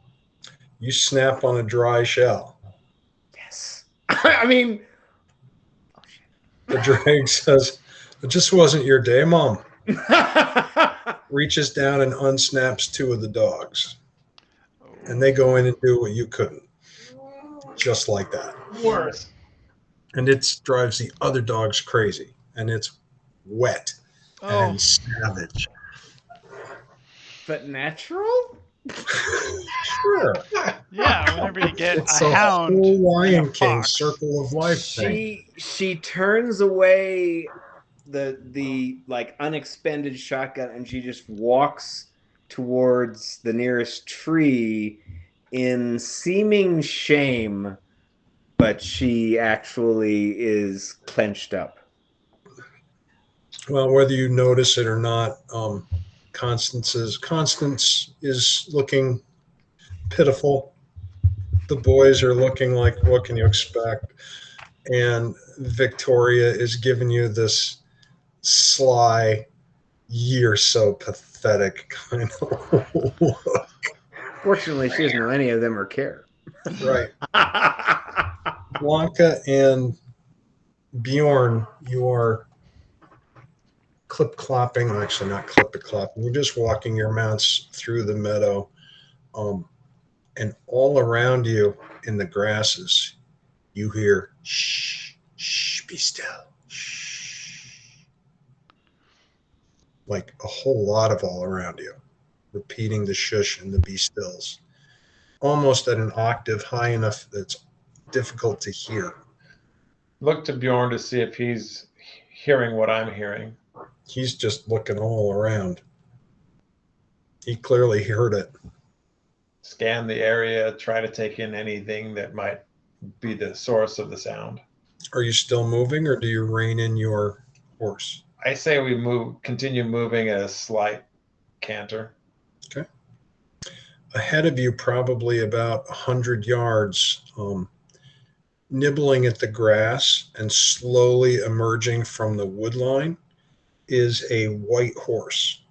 Speaker 2: You snap on a dry shell.
Speaker 3: Yes. I mean, oh shit.
Speaker 2: The drag says, "It just wasn't your day, Mom." Reaches down and unsnaps 2 of the dogs. And they go in and do what you couldn't. Just like that.
Speaker 4: Worse.
Speaker 2: And it drives the other dogs crazy. And it's wet and savage.
Speaker 3: But natural?
Speaker 2: Sure.
Speaker 1: Yeah, whenever you get
Speaker 2: It's
Speaker 1: a hound
Speaker 2: whole
Speaker 1: and a
Speaker 2: Lion King
Speaker 1: fox.
Speaker 2: circle of life thing.
Speaker 3: She turns away the like unexpended shotgun and she just walks towards the nearest tree in seeming shame, but she actually is clenched up.
Speaker 2: Well, whether you notice it or not, Constance is looking pitiful. The boys are looking like, what can you expect? And Victoria is giving you this sly, "You're so pathetic" kind of look.
Speaker 3: Fortunately, she doesn't know any of them or care.
Speaker 2: Right. Blanca and Bjorn, you are clip-clopping, actually not clip-clopping, you're just walking your mounts through the meadow. And all around you in the grasses, you hear, "Shh, shh, be still, shh." Like a whole lot of all around you, repeating the shush and the be stills, almost at an octave high enough that it's difficult to hear.
Speaker 4: Look to Bjorn to see if he's hearing what I'm hearing.
Speaker 2: He's just looking all around. He clearly heard it.
Speaker 4: Scan the area, try to take in anything that might be the source of the sound.
Speaker 2: Are you still moving, or do you rein in your horse?
Speaker 4: I say we continue moving at a slight canter.
Speaker 2: Okay. Ahead of you, probably about 100 yards, nibbling at the grass and slowly emerging from the wood line, is a white horse.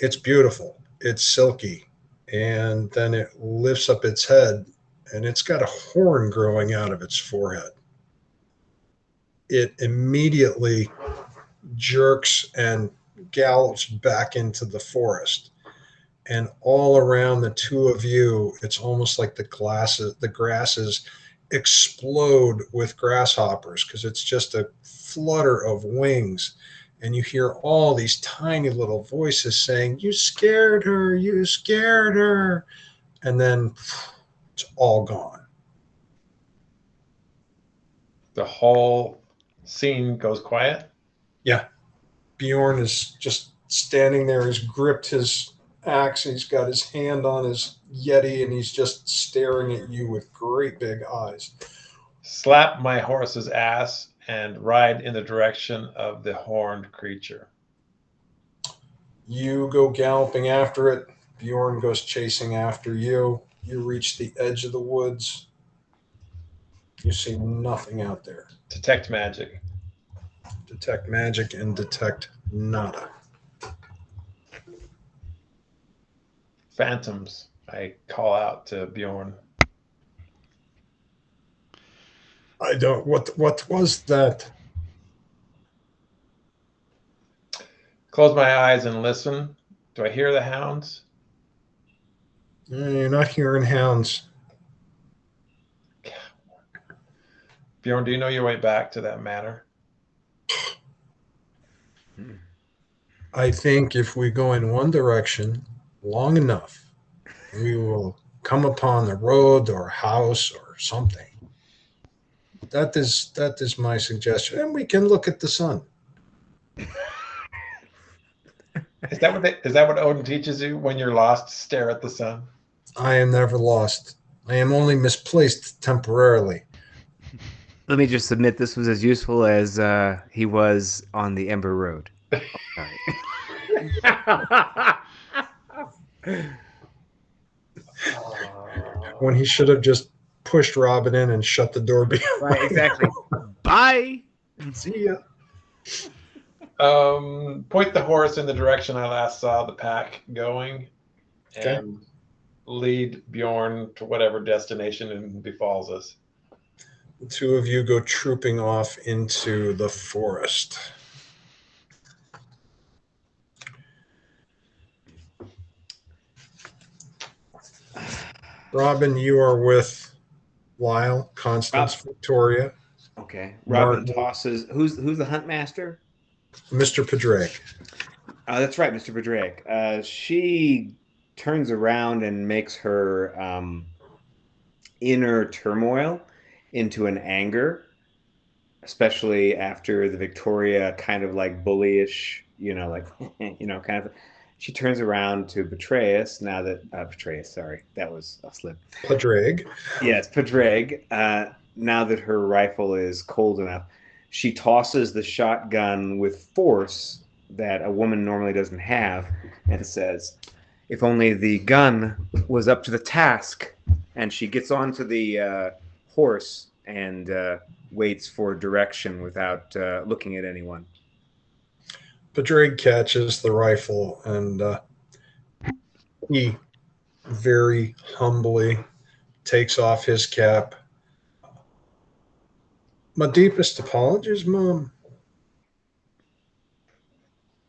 Speaker 2: It's beautiful. It's silky. And then it lifts up its head, and it's got a horn growing out of its forehead. It immediately jerks and gallops back into the forest. And all around the two of you, it's almost like the grasses explode with grasshoppers, because it's just a flutter of wings. And you hear all these tiny little voices saying, "You scared her, you scared her." And then it's all gone.
Speaker 4: The whole scene goes quiet.
Speaker 2: Yeah. Bjorn is just standing there. He's gripped his axe. He's got his hand on his yeti, and he's just staring at you with great big eyes.
Speaker 4: Slap my horse's ass and ride in the direction of the horned creature.
Speaker 2: You go galloping after it. Bjorn goes chasing after you. You reach the edge of the woods. You see nothing out there.
Speaker 4: Detect magic.
Speaker 2: Detect magic and detect nada.
Speaker 4: Phantoms. I call out to Bjorn.
Speaker 2: I don't. What was that?
Speaker 4: Close my eyes and listen. Do I hear the hounds?
Speaker 2: You're not hearing hounds.
Speaker 4: Bjorn, do you know your way back to that manor?
Speaker 2: I think if we go in one direction long enough, we will come upon a road or a house or something. That is my suggestion, and we can look at the sun.
Speaker 4: Is that what Odin teaches you? When you're lost, stare at the sun.
Speaker 2: I am never lost. I am only misplaced temporarily.
Speaker 3: Let me just submit this was as useful as he was on the Ember Road.
Speaker 2: When he should have just pushed Robin in and shut the door behind.
Speaker 3: Right, exactly. Bye.
Speaker 2: See ya.
Speaker 4: Point the horse in the direction I last saw the pack going, and lead Bjorn to whatever destination befalls us.
Speaker 2: The two of you go trooping off into the forest. Robin, you are with Lyle, Constance, Victoria,
Speaker 3: Okay. Robin
Speaker 2: Martin.
Speaker 3: tosses. Who's the hunt master?
Speaker 2: Mr. Padraig.
Speaker 3: That's right, Mr. Padraig. She turns around and makes her inner turmoil into an anger, especially after the Victoria kind of like bullyish, kind of. She turns around to Betrayus now that Betrayus, sorry, that was a slip.
Speaker 2: Padraig.
Speaker 3: Yes, Padraig. Now that her rifle is cold enough, she tosses the shotgun with force that a woman normally doesn't have and says, "If only the gun was up to the task." And she gets onto the horse and waits for direction without looking at anyone.
Speaker 2: Padraig catches the rifle and he very humbly takes off his cap. My deepest apologies, Mom.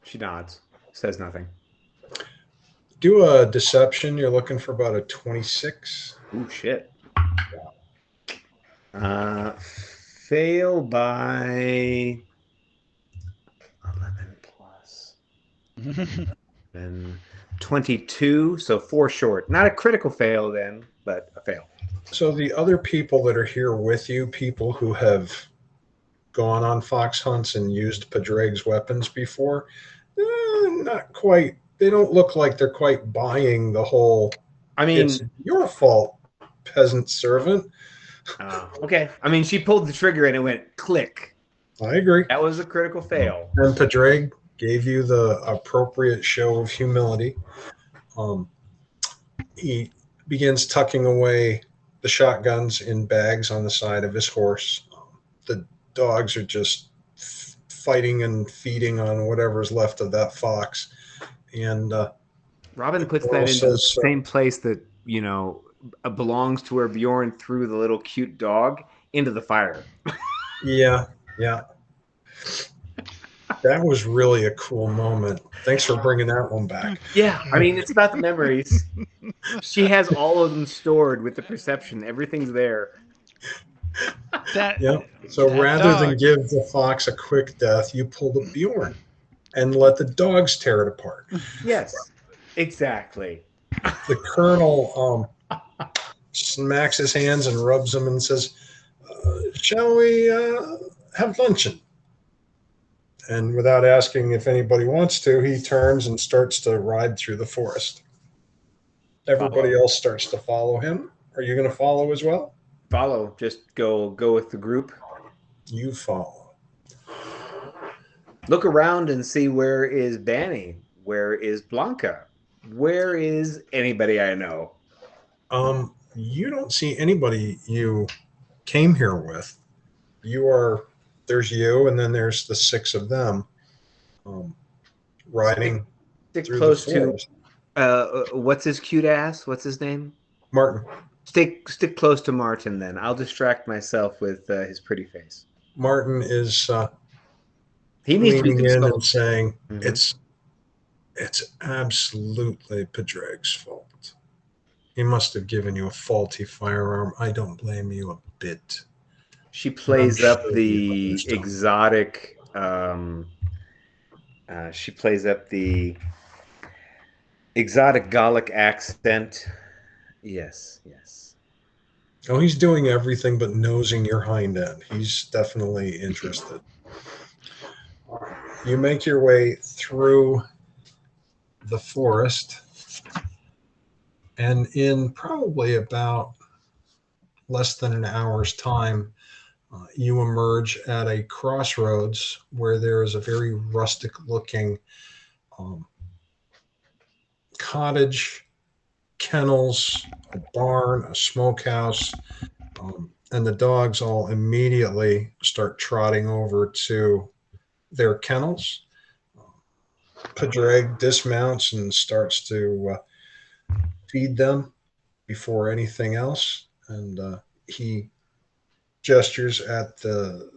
Speaker 3: She nods, says nothing.
Speaker 2: Do a deception. You're looking for about a 26.
Speaker 3: Ooh, shit. Fail by 11 plus. And 22, so 4 short. Not a critical fail then, but a fail.
Speaker 2: So the other people that are here with you, people who have gone on fox hunts and used Padraig's weapons before, not quite. They don't look like they're quite buying the whole,
Speaker 3: I mean,
Speaker 2: it's your fault, peasant servant.
Speaker 3: okay. I mean, she pulled the trigger and it went click.
Speaker 2: I agree.
Speaker 3: That was a critical fail.
Speaker 2: And Padraig gave you the appropriate show of humility. He begins tucking away the shotguns in bags on the side of his horse. The dogs are just fighting and feeding on whatever's left of that fox. And
Speaker 3: Robin puts that into the same place that, belongs to where Bjorn threw the little cute dog into the fire.
Speaker 2: Yeah. That was really a cool moment. Thanks for bringing that one back.
Speaker 3: Yeah, I mean, it's about the memories. She has all of them stored with the perception. Everything's there.
Speaker 2: So rather than give the fox a quick death, you pulled a Bjorn and let the dogs tear it apart.
Speaker 3: Yes, exactly.
Speaker 2: The colonel smacks his hands and rubs them and says, "Shall we have luncheon?" And without asking if anybody wants to, he turns and starts to ride through the forest. Everybody else starts to follow him. Are you going to follow as well?
Speaker 3: Follow. Just go with the group.
Speaker 2: You follow.
Speaker 3: Look around and see, where is Bani? Where is Blanca? Where is anybody I know?
Speaker 2: You don't see anybody you came here with. There's you, and then there's the 6 of them riding
Speaker 3: Stick
Speaker 2: through
Speaker 3: close
Speaker 2: the
Speaker 3: to.
Speaker 2: forest.
Speaker 3: What's his cute ass? What's his name?
Speaker 2: Martin.
Speaker 3: Stick close to Martin. Then I'll distract myself with his pretty face.
Speaker 2: Martin is
Speaker 3: He needs to be
Speaker 2: leaning in and
Speaker 3: consoled.
Speaker 2: saying, it's absolutely Pedreg's fault. He must have given you a faulty firearm. I don't blame you a bit.
Speaker 3: She plays up
Speaker 2: sure
Speaker 3: the exotic. She plays up the exotic Gallic accent. Yes.
Speaker 2: Oh, he's doing everything but nosing your hind end. He's definitely interested. You make your way through the forest, and in probably about less than an hour's time, you emerge at a crossroads where there is a very rustic looking cottage, kennels, a barn, a smokehouse, and the dogs all immediately start trotting over to their kennels. Pedreg dismounts and starts to feed them before anything else, and he gestures at the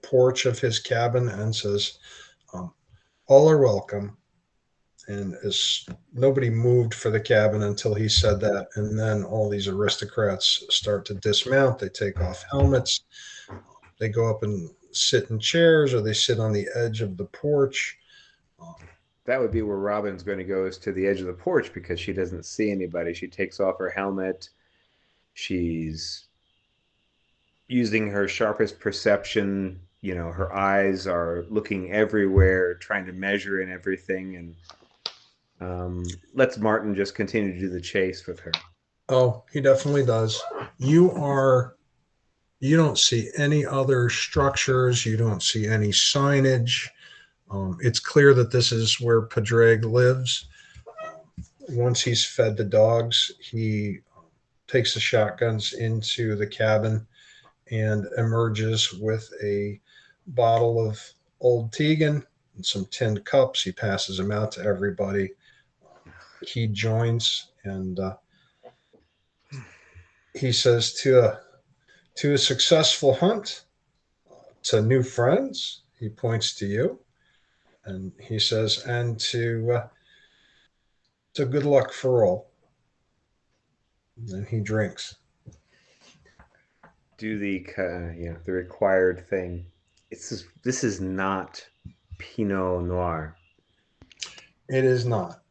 Speaker 2: porch of his cabin and says, "All are welcome." And as nobody moved for the cabin until he said that, and then all these aristocrats start to dismount. They take off helmets. They go up and sit in chairs, or they sit on the edge of the porch.
Speaker 3: That would be where Robin's going to go, is to the edge of the porch, because she doesn't see anybody. She takes off her helmet. She's using her sharpest perception. Her eyes are looking everywhere, trying to measure in everything, and lets Martin just continue to do the chase with her.
Speaker 2: Oh, he definitely does. You don't see any other structures. You don't see any signage. It's clear that this is where Pedreg lives. Once he's fed the dogs, he takes the shotguns into the cabin and emerges with a bottle of Old Tegan and some tin cups. He passes them out to everybody. He joins, and he says, to a successful hunt, to new friends. He points to you, and he says, and to good luck for all. And then he drinks.
Speaker 3: Do the the required thing. This is not Pinot Noir.
Speaker 2: It is not.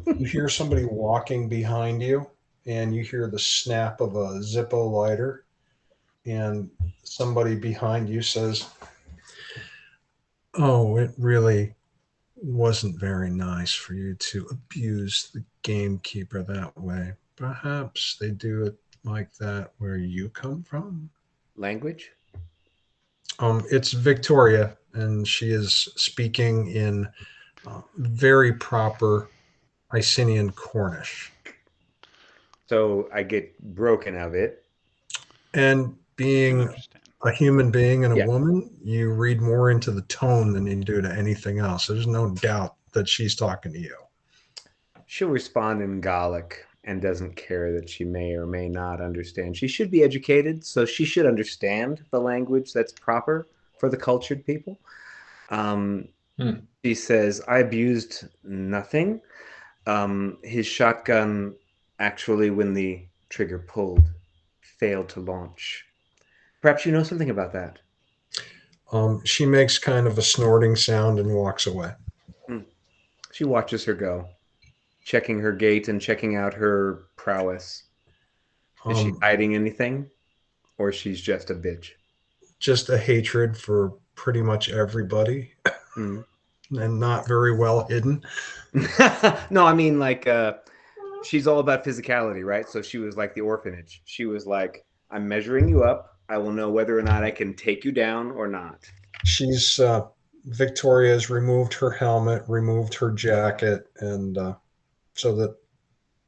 Speaker 2: You hear somebody walking behind you, and you hear the snap of a Zippo lighter, and somebody behind you says, "Oh, it really wasn't very nice for you to abuse the gamekeeper that way. Perhaps they do it like that where you come from."
Speaker 3: Language?
Speaker 2: It's Victoria, and she is speaking in very proper Icenian Cornish.
Speaker 3: So I get broken of it.
Speaker 2: And being a human being and a woman, you read more into the tone than you do to anything else. There's no doubt that she's talking to you.
Speaker 3: She'll respond in Gallic and doesn't care that she may or may not understand. She should be educated, so she should understand the language that's proper for the cultured people. She says, I abused nothing. His shotgun, actually, when the trigger pulled, failed to launch. Perhaps you know something about that.
Speaker 2: She makes kind of a snorting sound and walks away.
Speaker 3: She watches her go, checking her gait and checking out her prowess. Is she hiding anything, or she's just a bitch?
Speaker 2: just a hatred for pretty much everybody
Speaker 3: Mm.
Speaker 2: and not very well hidden.
Speaker 3: No, I mean like she's all about physicality, right? So she was like the orphanage. She was like, I'm measuring you up. I will know whether or not I can take you down or not.
Speaker 2: She's Victoria's removed her helmet, removed her jacket, and so that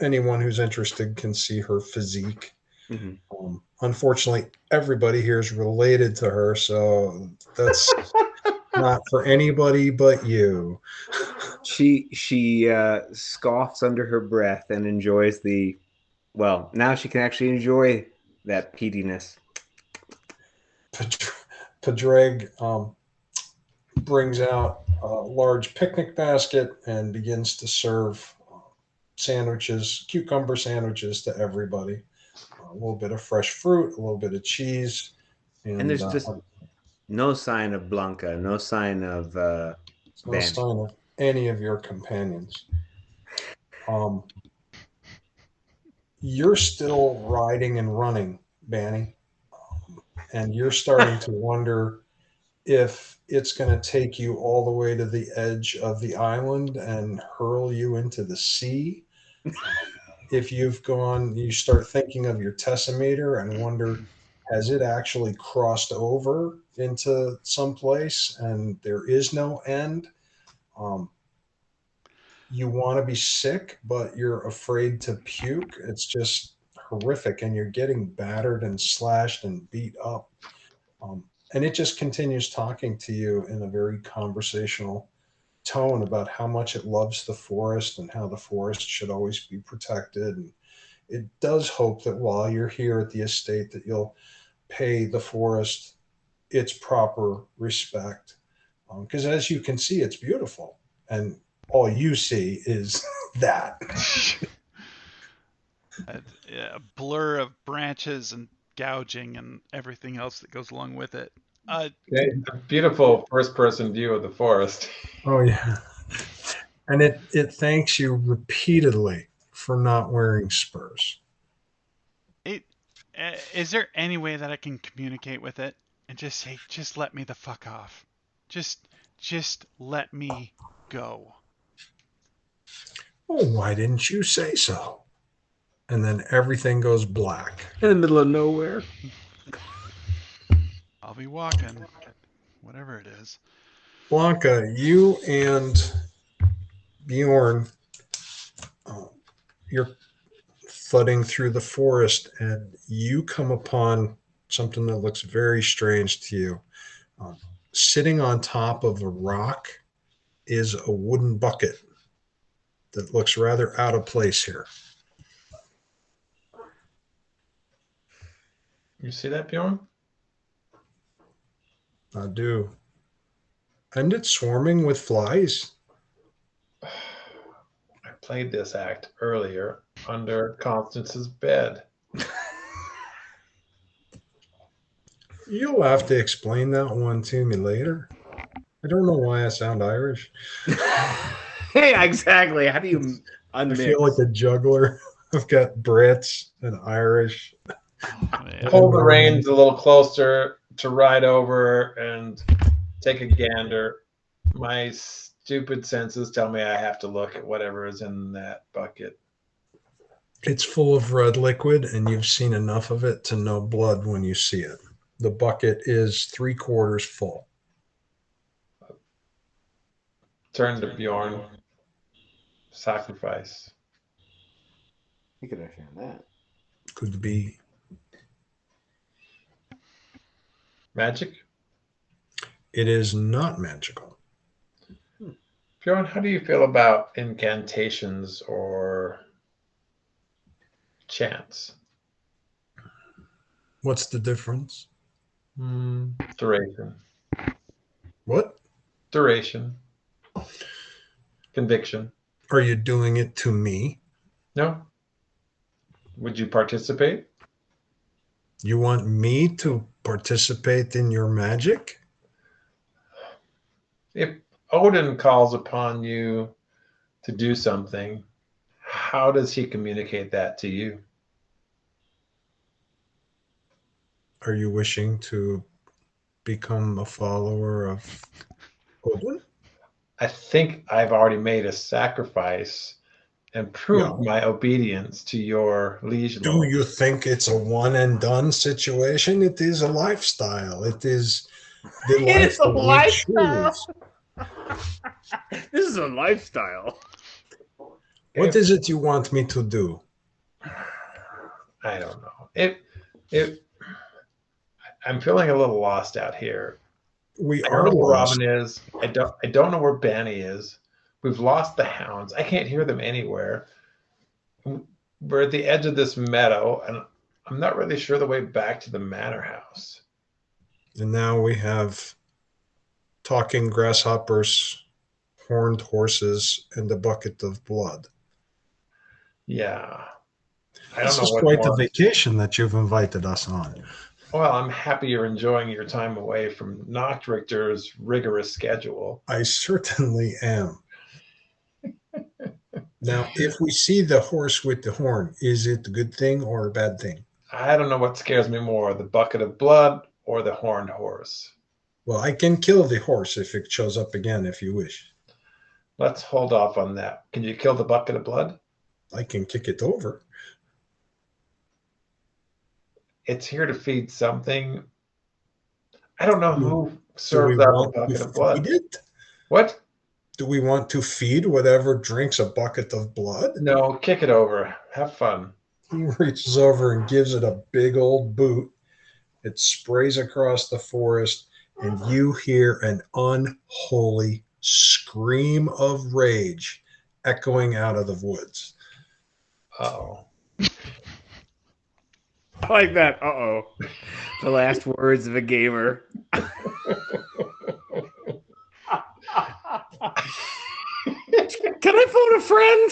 Speaker 2: anyone who's interested can see her physique.
Speaker 3: Mm-hmm.
Speaker 2: Unfortunately, everybody here is related to her, so that's not for anybody but you.
Speaker 3: She scoffs under her breath and enjoys the. Well, now she can actually enjoy that peatiness.
Speaker 2: Padraig brings out a large picnic basket and begins to serve sandwiches, cucumber sandwiches to everybody. A little bit of fresh fruit, a little bit of cheese,
Speaker 3: And
Speaker 2: and
Speaker 3: there's just no sign of Blanca, no sign of
Speaker 2: no
Speaker 3: Bani.
Speaker 2: sign of any of your companions. Um, you're still riding and running, Bani, and you're starting to wonder if it's going to take you all the way to the edge of the island and hurl you into the sea. If you've gone, you start thinking of your tessimeter and wonder, has it actually crossed over into some place and there is no end? Um, you want to be sick, but you're afraid to puke. It's just horrific, and you're getting battered and slashed and beat up. And it just continues talking to you in a very conversational tone about how much it loves the forest and how the forest should always be protected. And it does hope that while you're here at the estate that you'll pay the forest its proper respect. Because as you can see, it's beautiful. And all you see is that.
Speaker 1: A blur of branches and gouging and everything else that goes along with it.
Speaker 4: Okay, a beautiful first-person view of the forest.
Speaker 2: Oh, yeah. And it thanks you repeatedly for not wearing spurs.
Speaker 1: It is there any way that I can communicate with it and just say, just let me the fuck off, just just let me go.
Speaker 2: Oh, why didn't you say so? And then everything goes black.
Speaker 3: In the middle of nowhere.
Speaker 1: I'll be walking, whatever it is.
Speaker 2: Blanca, you and Bjorn, you're thudding through the forest and you come upon something that looks very strange to you. Um, Sitting on top of a rock is a wooden bucket that looks rather out of place here.
Speaker 4: You see that, Bjorn?
Speaker 2: I do. And it's swarming with flies.
Speaker 4: I played this act earlier under Constance's bed.
Speaker 2: You'll have to explain that one to me later. I don't know why I sound Irish.
Speaker 3: Hey, exactly. How do you
Speaker 2: I feel like
Speaker 3: unmix?
Speaker 2: a juggler. I've got Brits and Irish.
Speaker 1: Oh, yeah.
Speaker 4: Hold the reins a little closer to ride over and take a gander. My stupid senses tell me I have to look at whatever is in that bucket.
Speaker 2: It's full of red liquid, and you've seen enough of it to know blood when you see it. The bucket is 3/4 full.
Speaker 4: Turn to Bjorn. Sacrifice.
Speaker 3: You could understand that.
Speaker 2: Could be.
Speaker 4: Magic?
Speaker 2: It is not magical.
Speaker 4: Bjorn, how do you feel about incantations or chants?
Speaker 2: What's the difference?
Speaker 4: Duration.
Speaker 2: What?
Speaker 4: Duration. Conviction.
Speaker 2: Are you doing it to me?
Speaker 4: No? Would you participate?
Speaker 2: You want me to participate in your magic?
Speaker 4: If Odin calls upon you to do something, how does he communicate that to you?
Speaker 2: Are you wishing to become a follower of Odin?
Speaker 4: I think I've already made a sacrifice and proved
Speaker 2: Yeah.
Speaker 4: my obedience to your liege
Speaker 2: Do
Speaker 4: lord.
Speaker 2: you think it's a one and done situation? It is a lifestyle. It is the
Speaker 3: It
Speaker 2: life
Speaker 3: is a
Speaker 2: that we
Speaker 3: lifestyle.
Speaker 2: choose.
Speaker 3: This is a lifestyle.
Speaker 2: What is it you want me to do?
Speaker 4: I don't know. I'm feeling a little lost out here.
Speaker 2: We
Speaker 4: I don't
Speaker 2: are
Speaker 4: know where
Speaker 2: lost.
Speaker 4: Robin is. I don't know where Bani is. We've lost the hounds. I can't hear them anywhere. We're at the edge of this meadow, and I'm not really sure the way back to the manor house.
Speaker 2: And now we have talking grasshoppers, horned horses, and a bucket of blood.
Speaker 4: Yeah. I don't
Speaker 2: This
Speaker 4: know
Speaker 2: is
Speaker 4: what
Speaker 2: quite a
Speaker 4: more.
Speaker 2: vacation that you've invited us on.
Speaker 4: Well, I'm happy you're enjoying your time away from Richter's rigorous schedule.
Speaker 2: I certainly am. Now, if we see the horse with the horn, is it a good thing or a bad thing?
Speaker 4: I don't know what scares me more, the bucket of blood or the horned horse.
Speaker 2: Well, I can kill the horse if it shows up again, if you wish.
Speaker 4: Let's hold off on that. Can you kill the bucket of blood?
Speaker 2: I can kick it over.
Speaker 4: It's here to feed something. I don't know who
Speaker 2: Do we
Speaker 4: serves out the
Speaker 2: want to
Speaker 4: bucket of
Speaker 2: feed
Speaker 4: blood.
Speaker 2: it?
Speaker 4: What?
Speaker 2: Do we want to feed whatever drinks a bucket of blood?
Speaker 4: No, kick it over. Have fun.
Speaker 2: He reaches over and gives it a big old boot. It sprays across the forest, and you hear an unholy scream of rage echoing out of the woods.
Speaker 4: Uh-oh.
Speaker 3: I like that. Uh-oh. The last words of a gamer. Can I phone a friend?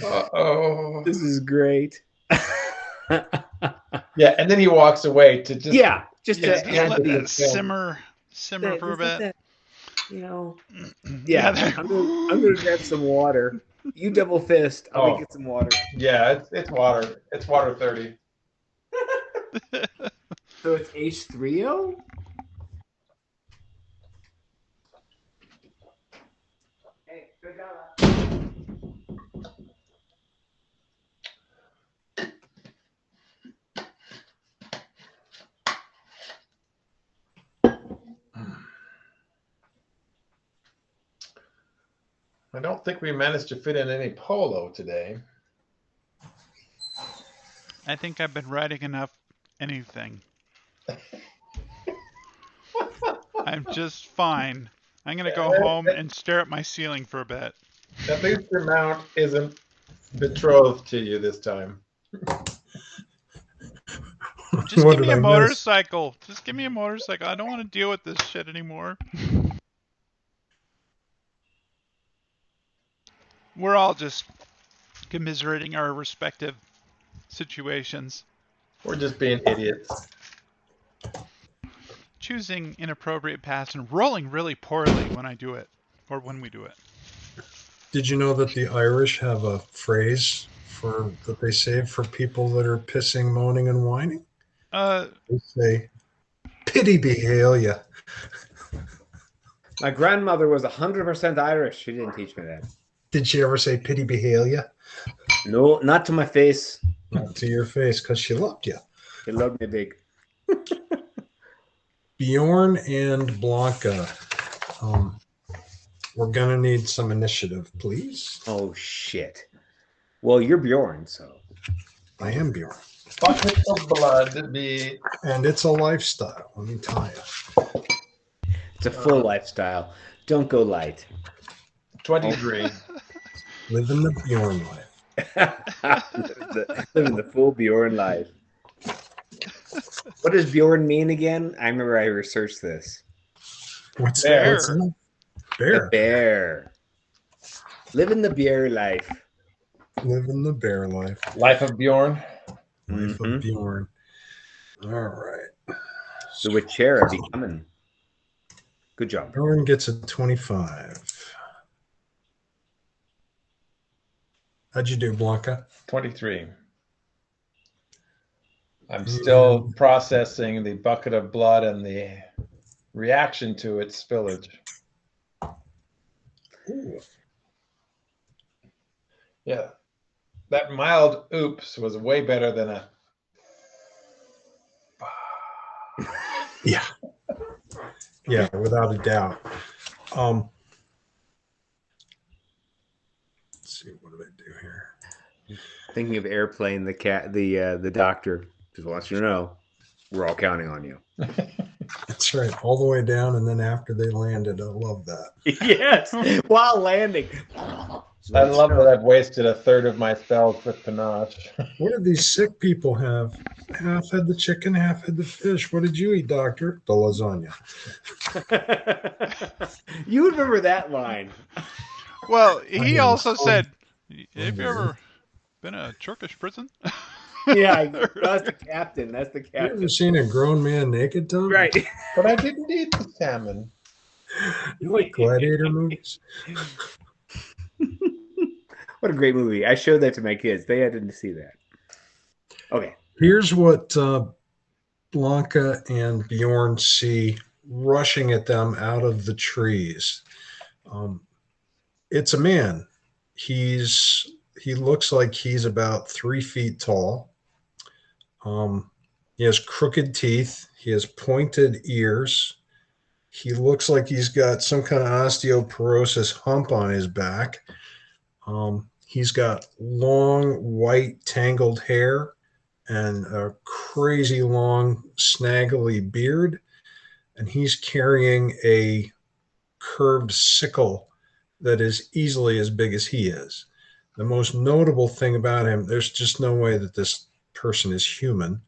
Speaker 4: Uh-oh.
Speaker 3: This is great.
Speaker 4: Yeah, and then he walks away to just
Speaker 3: just
Speaker 1: Yeah,
Speaker 3: to
Speaker 1: just
Speaker 3: add
Speaker 1: let
Speaker 3: the
Speaker 1: that simmer for a bit.
Speaker 3: you know.
Speaker 1: Yeah,
Speaker 3: Yeah, I'm gonna grab some water. You double fist. I'll go get some water.
Speaker 4: Yeah, it's water. It's water 30.
Speaker 3: So it's H3O? Hey, good job.
Speaker 4: I don't think we managed to fit in any polo today.
Speaker 1: I think I've been writing enough anything. I'm just fine. I'm gonna go home and stare at my ceiling for a bit.
Speaker 4: At least your mount isn't betrothed to you this time.
Speaker 1: Just
Speaker 2: What
Speaker 1: give
Speaker 2: did
Speaker 1: me a
Speaker 2: I miss?
Speaker 1: motorcycle. Just give me a motorcycle. I don't want to deal with this shit anymore. We're all just commiserating our respective situations.
Speaker 4: We're just being idiots.
Speaker 1: Choosing inappropriate paths and rolling really poorly when I do it, or when we do it.
Speaker 2: Did you know that the Irish have a phrase that they say for people that are pissing, moaning, and whining? They say, "Pity behail ya."
Speaker 3: My grandmother was 100% Irish. She didn't teach me that.
Speaker 2: Did she ever say "pity behail ya"?
Speaker 3: No, not to my face.
Speaker 2: Not to your face, because she loved you.
Speaker 3: She loved me big.
Speaker 2: Bjorn and Blanca, we're gonna need some initiative, please.
Speaker 3: Oh shit. Well, you're Bjorn, so
Speaker 2: I am Bjorn,
Speaker 4: Bucket of blood be
Speaker 2: and it's a lifestyle. Let me tell you.
Speaker 3: it's a full lifestyle. Don't go light.
Speaker 4: 23.
Speaker 2: Living the Bjorn life.
Speaker 3: Living the full Bjorn life. What does Bjorn mean again? I remember I researched this.
Speaker 2: What's
Speaker 4: Bear.
Speaker 2: What's that?
Speaker 3: The
Speaker 2: Bear.
Speaker 3: bear. Living the bear life.
Speaker 2: Living the bear life.
Speaker 4: Life of Bjorn.
Speaker 2: Life of Bjorn. All right.
Speaker 3: The Witchera becoming. Good job.
Speaker 2: Bjorn gets a 25. How'd you do, Blanca?
Speaker 4: 23. I'm still processing the bucket of blood and the reaction to its spillage.
Speaker 2: Ooh.
Speaker 4: Yeah. That mild oops was way better than a.
Speaker 2: Yeah. Yeah, without a doubt. Let's see, what do they do here?
Speaker 3: Thinking of Airplane, the doctor just wants you to know we're all counting on you.
Speaker 2: That's right, all the way down, and then after they landed, I love that.
Speaker 3: Yes, while landing.
Speaker 4: I love that I've wasted a third of my spells with panache.
Speaker 2: What did these sick people have? Half had the chicken, half had the fish. What did you eat, doctor? The lasagna.
Speaker 3: You remember that line?
Speaker 1: Well, he
Speaker 2: am
Speaker 1: also
Speaker 2: so
Speaker 1: said, "Have you
Speaker 2: hungry."
Speaker 1: ever been a Turkish prison?"
Speaker 3: Yeah, that's the captain. That's the
Speaker 2: You
Speaker 3: captain.
Speaker 2: ever seen a grown man naked, Tom?
Speaker 3: Right.
Speaker 4: But I didn't eat the salmon.
Speaker 2: You like gladiator movies?
Speaker 3: What a great movie. I showed that to my kids. They had to see that. Okay.
Speaker 2: Here's what Blanca and Bjorn see rushing at them out of the trees. It's a man. He looks like he's about 3 feet tall. He has crooked teeth. He has pointed ears. He looks like he's got some kind of osteoporosis hump on his back. He's got long, white, tangled hair and a crazy long, snaggly beard. And he's carrying a curved sickle that is easily as big as he is. The most notable thing about him, there's just no way that this person is human.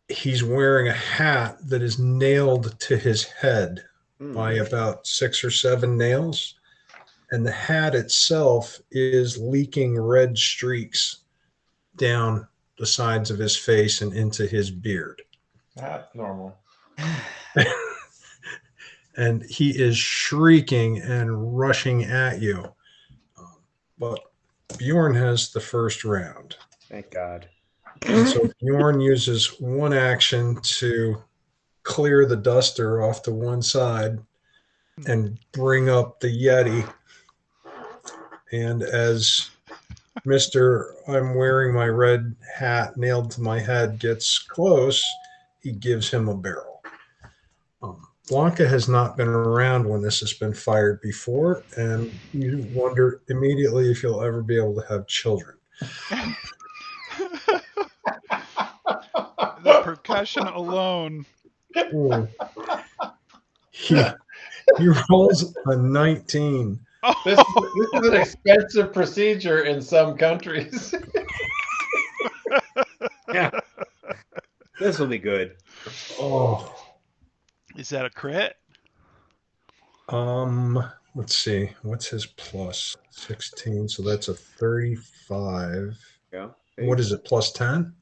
Speaker 2: He's wearing a hat that is nailed to his head by about 6 or 7 nails. And the hat itself is leaking red streaks down the sides of his face and into his beard.
Speaker 4: That's normal.
Speaker 2: And he is shrieking and rushing at you. But Bjorn has the first round.
Speaker 3: Thank God.
Speaker 2: And so Bjorn uses one action to clear the duster off to one side and bring up the Yeti. And as Mr. I'm wearing my red hat nailed to my head gets close, he gives him a barrel. Blanca has not been around when this has been fired before, and you wonder immediately if you'll ever be able to have children.
Speaker 1: The percussion alone.
Speaker 2: Ooh. He rolls a 19.
Speaker 4: This is an expensive procedure in some countries.
Speaker 3: Yeah. This will be good.
Speaker 2: Oh.
Speaker 1: Is that a crit?
Speaker 2: Let's see. What's his plus? 16. So that's a 35.
Speaker 3: Yeah.
Speaker 2: What is it? Plus 10?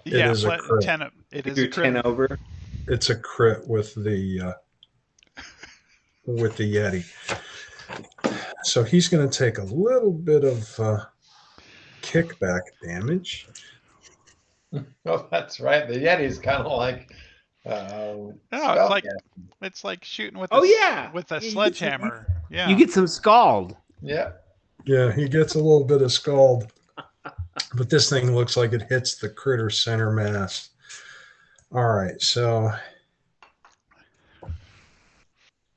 Speaker 1: Yeah,
Speaker 2: It is a crit.
Speaker 1: 10. It is
Speaker 3: You're
Speaker 1: a crit.
Speaker 3: 10 over.
Speaker 2: It's a crit with the Yeti. So he's going to take a little bit of kickback damage.
Speaker 4: Oh, that's right. The Yeti's kind of like.
Speaker 1: No, it's like shooting with with a sledgehammer. Yeah.
Speaker 3: You get some scald.
Speaker 4: Yeah.
Speaker 2: Yeah, he gets a little bit of scald. But this thing looks like it hits the critter center mass. All right, so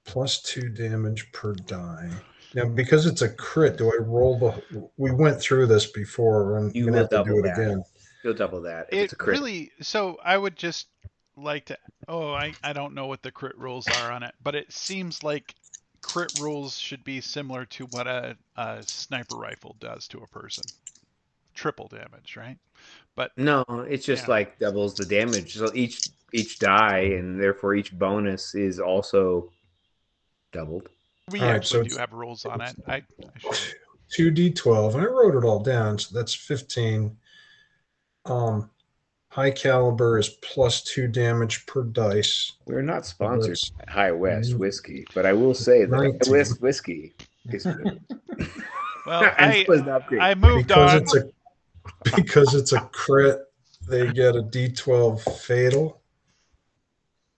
Speaker 2: +2 damage per die. Now, because it's a crit, do I roll the... We went through this before, and
Speaker 3: You
Speaker 2: you're going to have to do it again.
Speaker 3: You'll double that. If
Speaker 1: It
Speaker 3: it's a crit.
Speaker 1: really, so I would just like to, I don't know what the crit rules are on it, but it seems like crit rules should be similar to what a sniper rifle does to a person. Triple damage, right? But
Speaker 3: No, it's just like doubles the damage. So each die and therefore each bonus is also doubled.
Speaker 1: we
Speaker 2: All right,
Speaker 1: actually
Speaker 2: so
Speaker 1: do have rules on it. I should.
Speaker 2: 2d12, and I wrote it all down, so that's 15. High caliber is +2 damage per dice.
Speaker 3: We're not sponsored
Speaker 2: That's
Speaker 3: by High West whiskey, but I will say that
Speaker 2: 19.
Speaker 3: High West whiskey is good.
Speaker 1: Well,
Speaker 3: And so is the upgrade.
Speaker 1: I moved
Speaker 2: Because
Speaker 1: on.
Speaker 2: it's a Because it's a crit, they get a D12 fatal.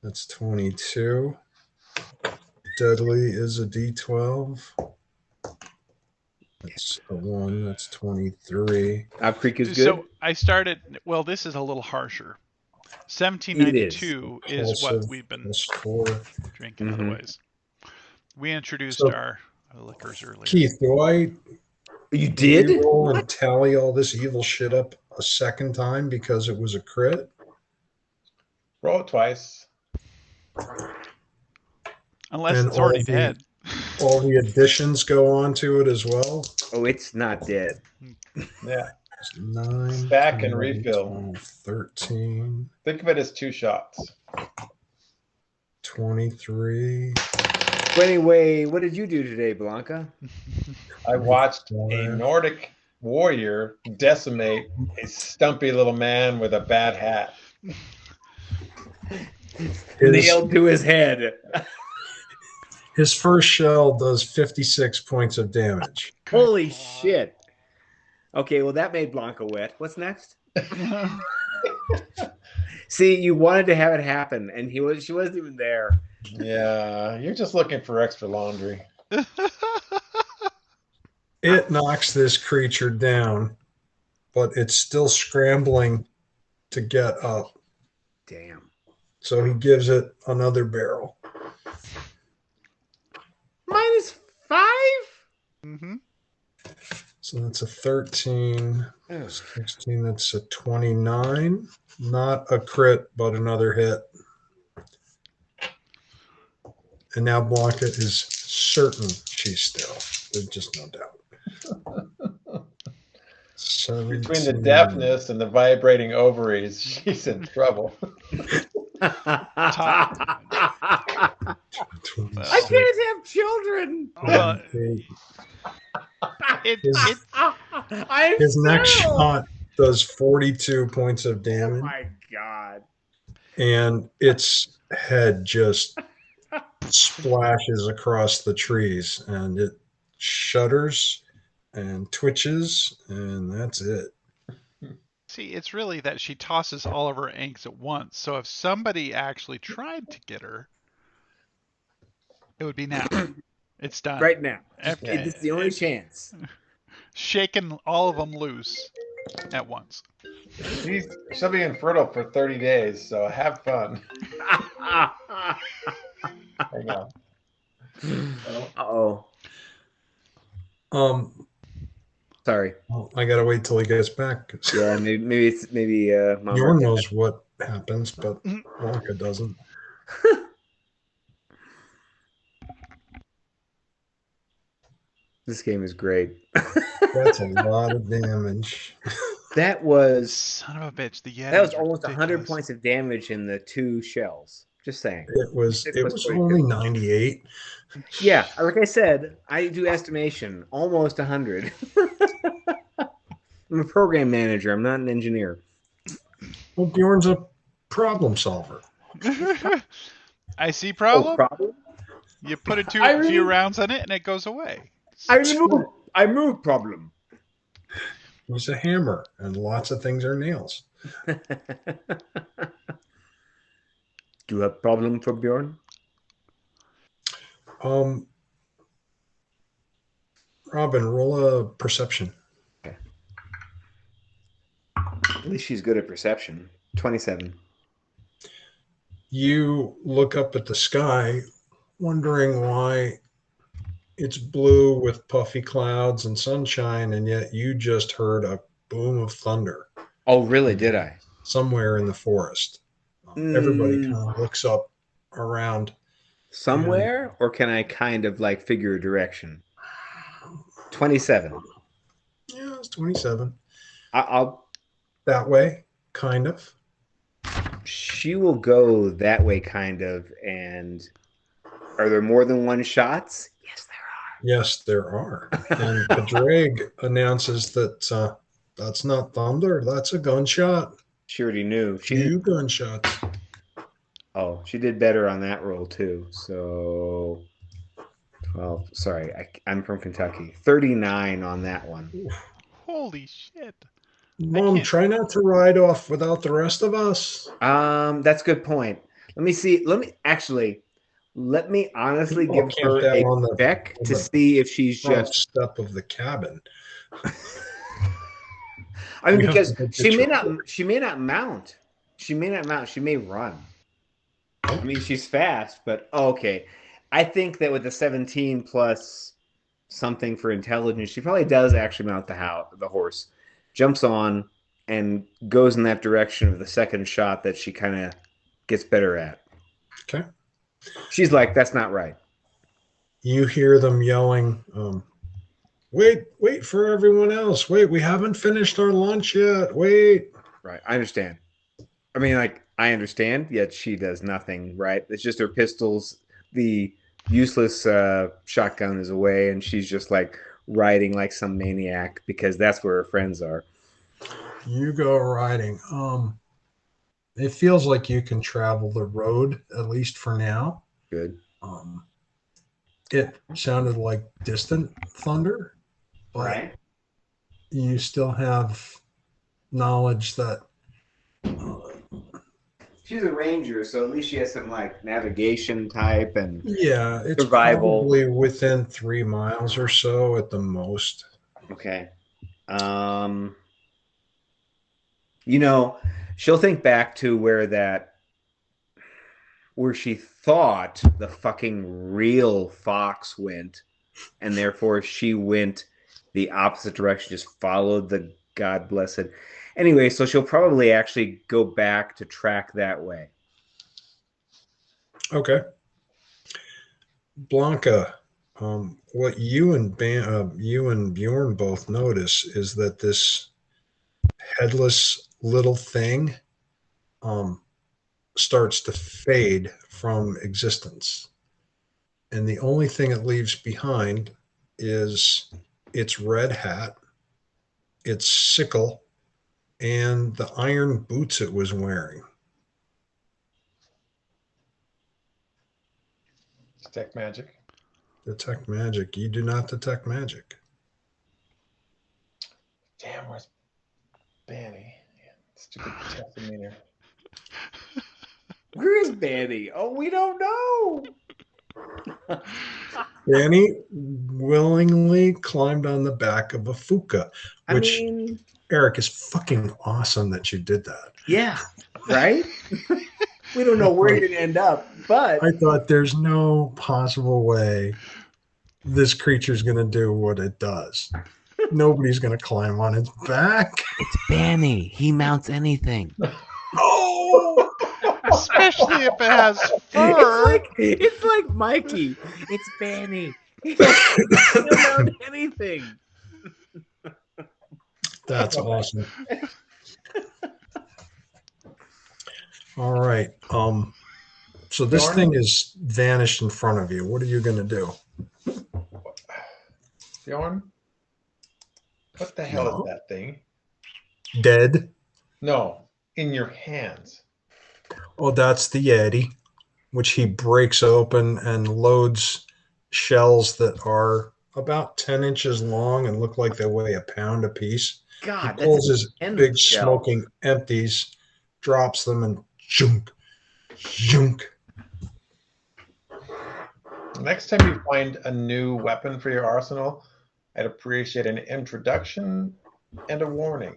Speaker 2: That's 22. Deadly is a D12. That's a 1. That's 23.
Speaker 3: Odd Creek is good.
Speaker 1: So I started. Well, this is a little harsher. 1792 is what
Speaker 2: Impulsive
Speaker 1: we've been
Speaker 2: plus 4.
Speaker 1: drinking.
Speaker 3: Mhm.
Speaker 1: Otherwise, we introduced
Speaker 2: So-
Speaker 1: our liquors earlier.
Speaker 2: Keith, do I
Speaker 3: You did?
Speaker 2: roll and tally all this evil shit up a second time because it was a crit?
Speaker 4: Roll it twice.
Speaker 1: Unless
Speaker 2: And
Speaker 1: it's already
Speaker 2: all the-
Speaker 1: dead.
Speaker 2: All the additions go on to it as well.
Speaker 3: Oh, it's not dead.
Speaker 4: Yeah.
Speaker 2: It's 9.
Speaker 4: Stack and
Speaker 2: 10,
Speaker 4: refill.
Speaker 2: 12, 13.
Speaker 4: Think of it as 2 shots.
Speaker 2: 23.
Speaker 3: So anyway, what did you do today, Blanca?
Speaker 4: I watched a
Speaker 2: 25.
Speaker 4: Nordic warrior decimate a stumpy little man with a bad hat.
Speaker 3: Nailed to his head.
Speaker 2: His first shell does 56 points of damage.
Speaker 3: Holy shit. Okay, well, that made Blanca wet. What's next? See, you wanted to have it happen, and she wasn't even there.
Speaker 4: Yeah, you're just looking for extra laundry.
Speaker 2: It knocks this creature down, but it's still scrambling to get up.
Speaker 3: Damn.
Speaker 2: So he gives it another barrel.
Speaker 3: -5?
Speaker 1: Mm-hmm.
Speaker 2: So that's a 13,
Speaker 3: Ugh.
Speaker 2: 16, that's a 29. Not a crit, but another hit. And now Blanca is certain she's still. There's just no doubt. 17,
Speaker 4: Between the deafness and the vibrating ovaries, she's in trouble.
Speaker 3: I can't have children.
Speaker 2: 28.
Speaker 3: I'm
Speaker 2: His next
Speaker 3: so-
Speaker 2: shot does 42 points of
Speaker 3: Oh
Speaker 2: damage,
Speaker 3: my god.
Speaker 2: and its head just splashes across the trees, and it shudders and twitches, and that's it.
Speaker 1: See, it's really that she tosses all of her eggs at once. So if somebody actually tried to get her, it would be now. It's done.
Speaker 3: Right now.
Speaker 1: After-
Speaker 3: It's the only chance.
Speaker 1: Shaking all of them loose at once.
Speaker 4: She'll be infertile for 30 days, so have fun. Hang on.
Speaker 3: Uh-oh.
Speaker 2: Um,
Speaker 3: Sorry.
Speaker 2: well, I gotta wait till he gets back.
Speaker 3: Yeah, maybe Mama.
Speaker 2: Bjorn knows what happens, but Blanca doesn't.
Speaker 3: This game is great.
Speaker 2: That's a lot of damage.
Speaker 3: That was
Speaker 1: Son of a bitch. The Yeti.
Speaker 3: that was
Speaker 1: is
Speaker 3: almost 100
Speaker 1: ridiculous.
Speaker 3: points of damage in the 2 shells. Just saying.
Speaker 2: It was
Speaker 3: It was pretty
Speaker 2: only
Speaker 3: good.
Speaker 2: 98.
Speaker 3: Yeah, like I said, I do estimation almost 100. I'm a program manager. I'm not an engineer.
Speaker 2: Well, Bjorn's a problem solver.
Speaker 1: I see
Speaker 3: Oh,
Speaker 1: problem.
Speaker 3: problem?
Speaker 1: You put a
Speaker 3: I
Speaker 1: few
Speaker 3: really-
Speaker 1: rounds on it and it goes away.
Speaker 3: I move problem.
Speaker 2: He's a hammer, and lots of things are nails.
Speaker 3: Do you have problem for Bjorn?
Speaker 2: Robin, roll a perception.
Speaker 3: At least she's good at perception. 27.
Speaker 2: You look up at the sky, wondering why it's blue with puffy clouds and sunshine, and yet you just heard a boom of thunder
Speaker 3: Oh, really? Did I?
Speaker 2: somewhere in the forest. Everybody kind of looks up around.
Speaker 3: Somewhere? Or can I kind of like figure a direction? 27.
Speaker 2: Yeah, it's 27.
Speaker 3: I'll.
Speaker 2: That way, kind of.
Speaker 3: She will go that way, kind of. And are there more than one shots? Yes,
Speaker 2: Yes, there are. And the drag announces that that's not thunder, that's a gunshot.
Speaker 3: She already knew.
Speaker 2: Two gunshots.
Speaker 3: Oh, she did better on that roll too. So, well, sorry, I'm from Kentucky. 39 on that one.
Speaker 1: Holy shit.
Speaker 2: Mom, try not to ride off without the rest of us.
Speaker 3: That's a good point. Let me see. Let me honestly
Speaker 2: People
Speaker 3: give
Speaker 2: camped
Speaker 3: her
Speaker 2: out
Speaker 3: a
Speaker 2: on
Speaker 3: check to
Speaker 2: the
Speaker 3: see if she's
Speaker 2: front
Speaker 3: just.
Speaker 2: step of the cabin.
Speaker 3: I mean,
Speaker 2: We have
Speaker 3: because
Speaker 2: to go get your horse.
Speaker 3: she may not mount. She may not mount. She may run. I mean, she's fast, but okay. I think that with the 17 plus something for intelligence, she probably does actually mount the horse, jumps on, and goes in that direction of the second shot that she kind of gets better at.
Speaker 2: Okay.
Speaker 3: She's like, that's not right.
Speaker 2: You hear them yelling, wait for everyone else. Wait, we haven't finished our lunch yet. Wait.
Speaker 3: Right. I understand. I mean, like, I understand, yet she does nothing, right? It's just her pistols. The useless shotgun is away, and she's just like riding like some maniac because that's where her friends are.
Speaker 2: You go riding. It feels like you can travel the road, at least for now.
Speaker 3: Good.
Speaker 2: It sounded like distant thunder, but
Speaker 3: Right.
Speaker 2: you still have knowledge that
Speaker 3: She's a ranger, so at least she has some like navigation type and
Speaker 2: yeah, it's
Speaker 3: survival.
Speaker 2: probably within 3 miles or so at the most.
Speaker 3: Okay. You know, she'll think back to where she thought the fucking real fox went, and therefore she went the opposite direction, just followed the God blessed. Anyway, so she'll probably actually go back to track that way.
Speaker 2: Okay. Blanca, what you and Bjorn both notice is that this headless little thing starts to fade from existence. And the only thing it leaves behind is its red hat, its sickle, and the iron boots it was wearing.
Speaker 4: Detect magic.
Speaker 2: Detect magic. You do not detect magic.
Speaker 4: Damn, where's Bani? Stupid Tessaminer.
Speaker 3: Where is Bani? Oh, we don't know.
Speaker 2: Danny willingly climbed on the back of a fuka, which Eric is fucking awesome that you did that.
Speaker 3: Yeah, right? We don't know where you're going to end up, but
Speaker 2: I thought there's no possible way this creature's going to do what it does. Nobody's going to climb on its back.
Speaker 3: It's Bani. He mounts anything.
Speaker 2: Oh!
Speaker 1: Especially if it has fur.
Speaker 3: It's like Mikey. It's Bani. He'll mount anything.
Speaker 2: That's awesome. All right. So this
Speaker 4: Bjorn?
Speaker 2: thing is vanished in front of you. What are you going to do?
Speaker 4: Bjorn? What the hell is that thing?
Speaker 2: Dead.
Speaker 4: No, in your hands.
Speaker 2: Oh, that's the Yeti, which he breaks open and loads shells that are about 10 inches long and look like they weigh a pound apiece.
Speaker 3: God,
Speaker 2: he pulls his big
Speaker 3: shell.
Speaker 2: smoking empties, drops them, and junk, junk.
Speaker 4: Next time you find a new weapon for your arsenal, I'd appreciate an introduction and a warning.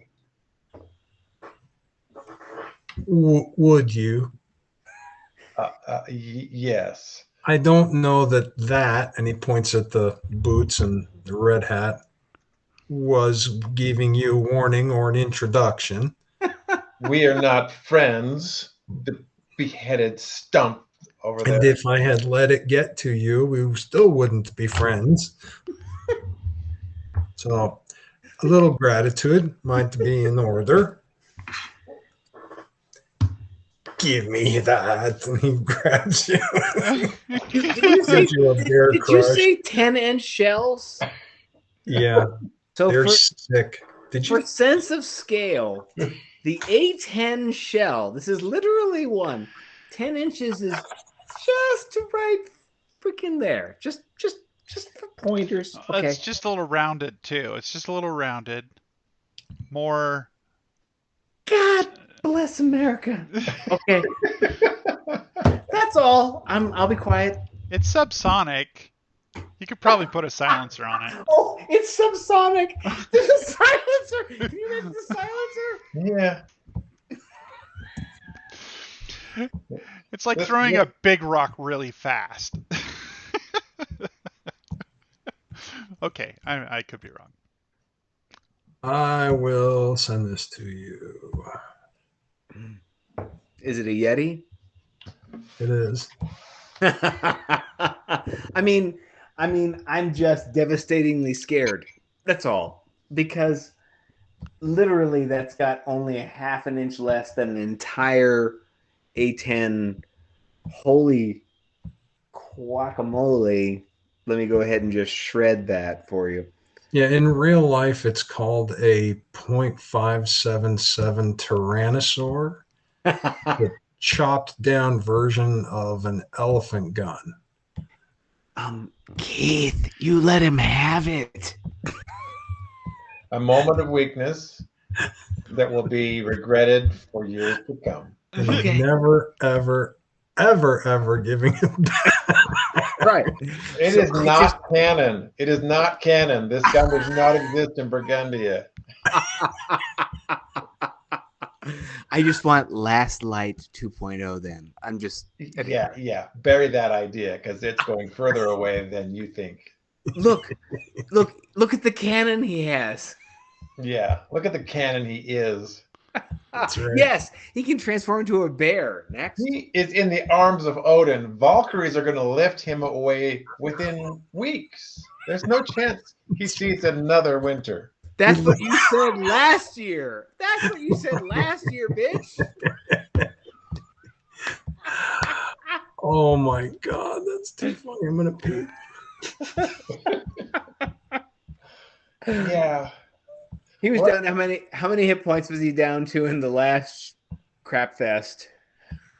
Speaker 2: Would you?
Speaker 4: Yes.
Speaker 2: I don't know that, and he points at the boots and the red hat, was giving you a warning or an introduction.
Speaker 4: We are not friends. The beheaded stump over there.
Speaker 2: And if I had let it get to you, we still wouldn't be friends. So a little gratitude might be in order. Give me that. And he grabs you.
Speaker 3: Did you say 10-inch shells?
Speaker 2: Yeah.
Speaker 3: So
Speaker 2: they're sick.
Speaker 3: For sense of scale, the A10 shell, this is literally one. 10 inches is just right freaking there. Just for pointers. Okay.
Speaker 1: It's just a little rounded too. It's just a little rounded. More
Speaker 3: bless America. Okay, that's all. I'll be quiet.
Speaker 1: It's subsonic. You could probably put a silencer on it.
Speaker 3: Oh, it's subsonic. There's a silencer. Can you make the silencer?
Speaker 4: Yeah.
Speaker 1: It's like throwing a big rock really fast. Okay, I could be wrong.
Speaker 2: I will send this to you.
Speaker 3: Is it a Yeti?
Speaker 2: It is.
Speaker 3: I mean, I'm just devastatingly scared. That's all. Because literally, that's got only a half an inch less than an entire A10. Holy guacamole. Let me go ahead and just shred that for you.
Speaker 2: Yeah, in real life, it's called a .577 Tyrannosaur, the chopped down version of an elephant gun.
Speaker 3: Keith, you let him have it.
Speaker 4: A moment of weakness that will be regretted for years to come.
Speaker 2: And
Speaker 3: Okay.
Speaker 2: never, ever, ever giving it back.
Speaker 3: Right.
Speaker 4: It is not canon. It is not canon. This gun does not exist in Burgundia.
Speaker 3: I just want Last Light 2.0 then. I'm just
Speaker 4: Yeah. Bury that idea because it's going further away than you think.
Speaker 3: look at the cannon he has.
Speaker 4: Yeah. Look at the cannon he is.
Speaker 2: That's right.
Speaker 3: Yes, he can transform into a bear. Next.
Speaker 4: He is in the arms of Odin. Valkyries are going to lift him away within weeks. There's no chance he sees another winter.
Speaker 3: That's what you said last year. That's what you said last year, bitch.
Speaker 2: Oh my God, that's too funny. I'm gonna pee.
Speaker 4: Yeah.
Speaker 3: He was
Speaker 4: What?
Speaker 3: down how many hit points was he down to in the last crap fest?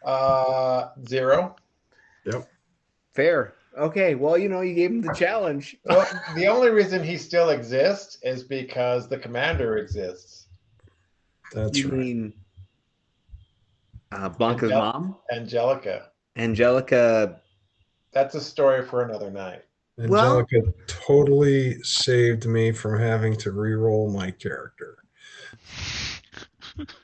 Speaker 4: 0.
Speaker 2: Yep.
Speaker 3: Fair. Okay, well, you gave him the challenge.
Speaker 4: Well, the only reason he still exists is because the commander exists.
Speaker 2: That's
Speaker 3: You
Speaker 2: right.
Speaker 3: mean Blanca's mom?
Speaker 4: Angelica.
Speaker 3: Angelica.
Speaker 4: That's a story for another night.
Speaker 2: Angelica totally saved me from having to re-roll my character.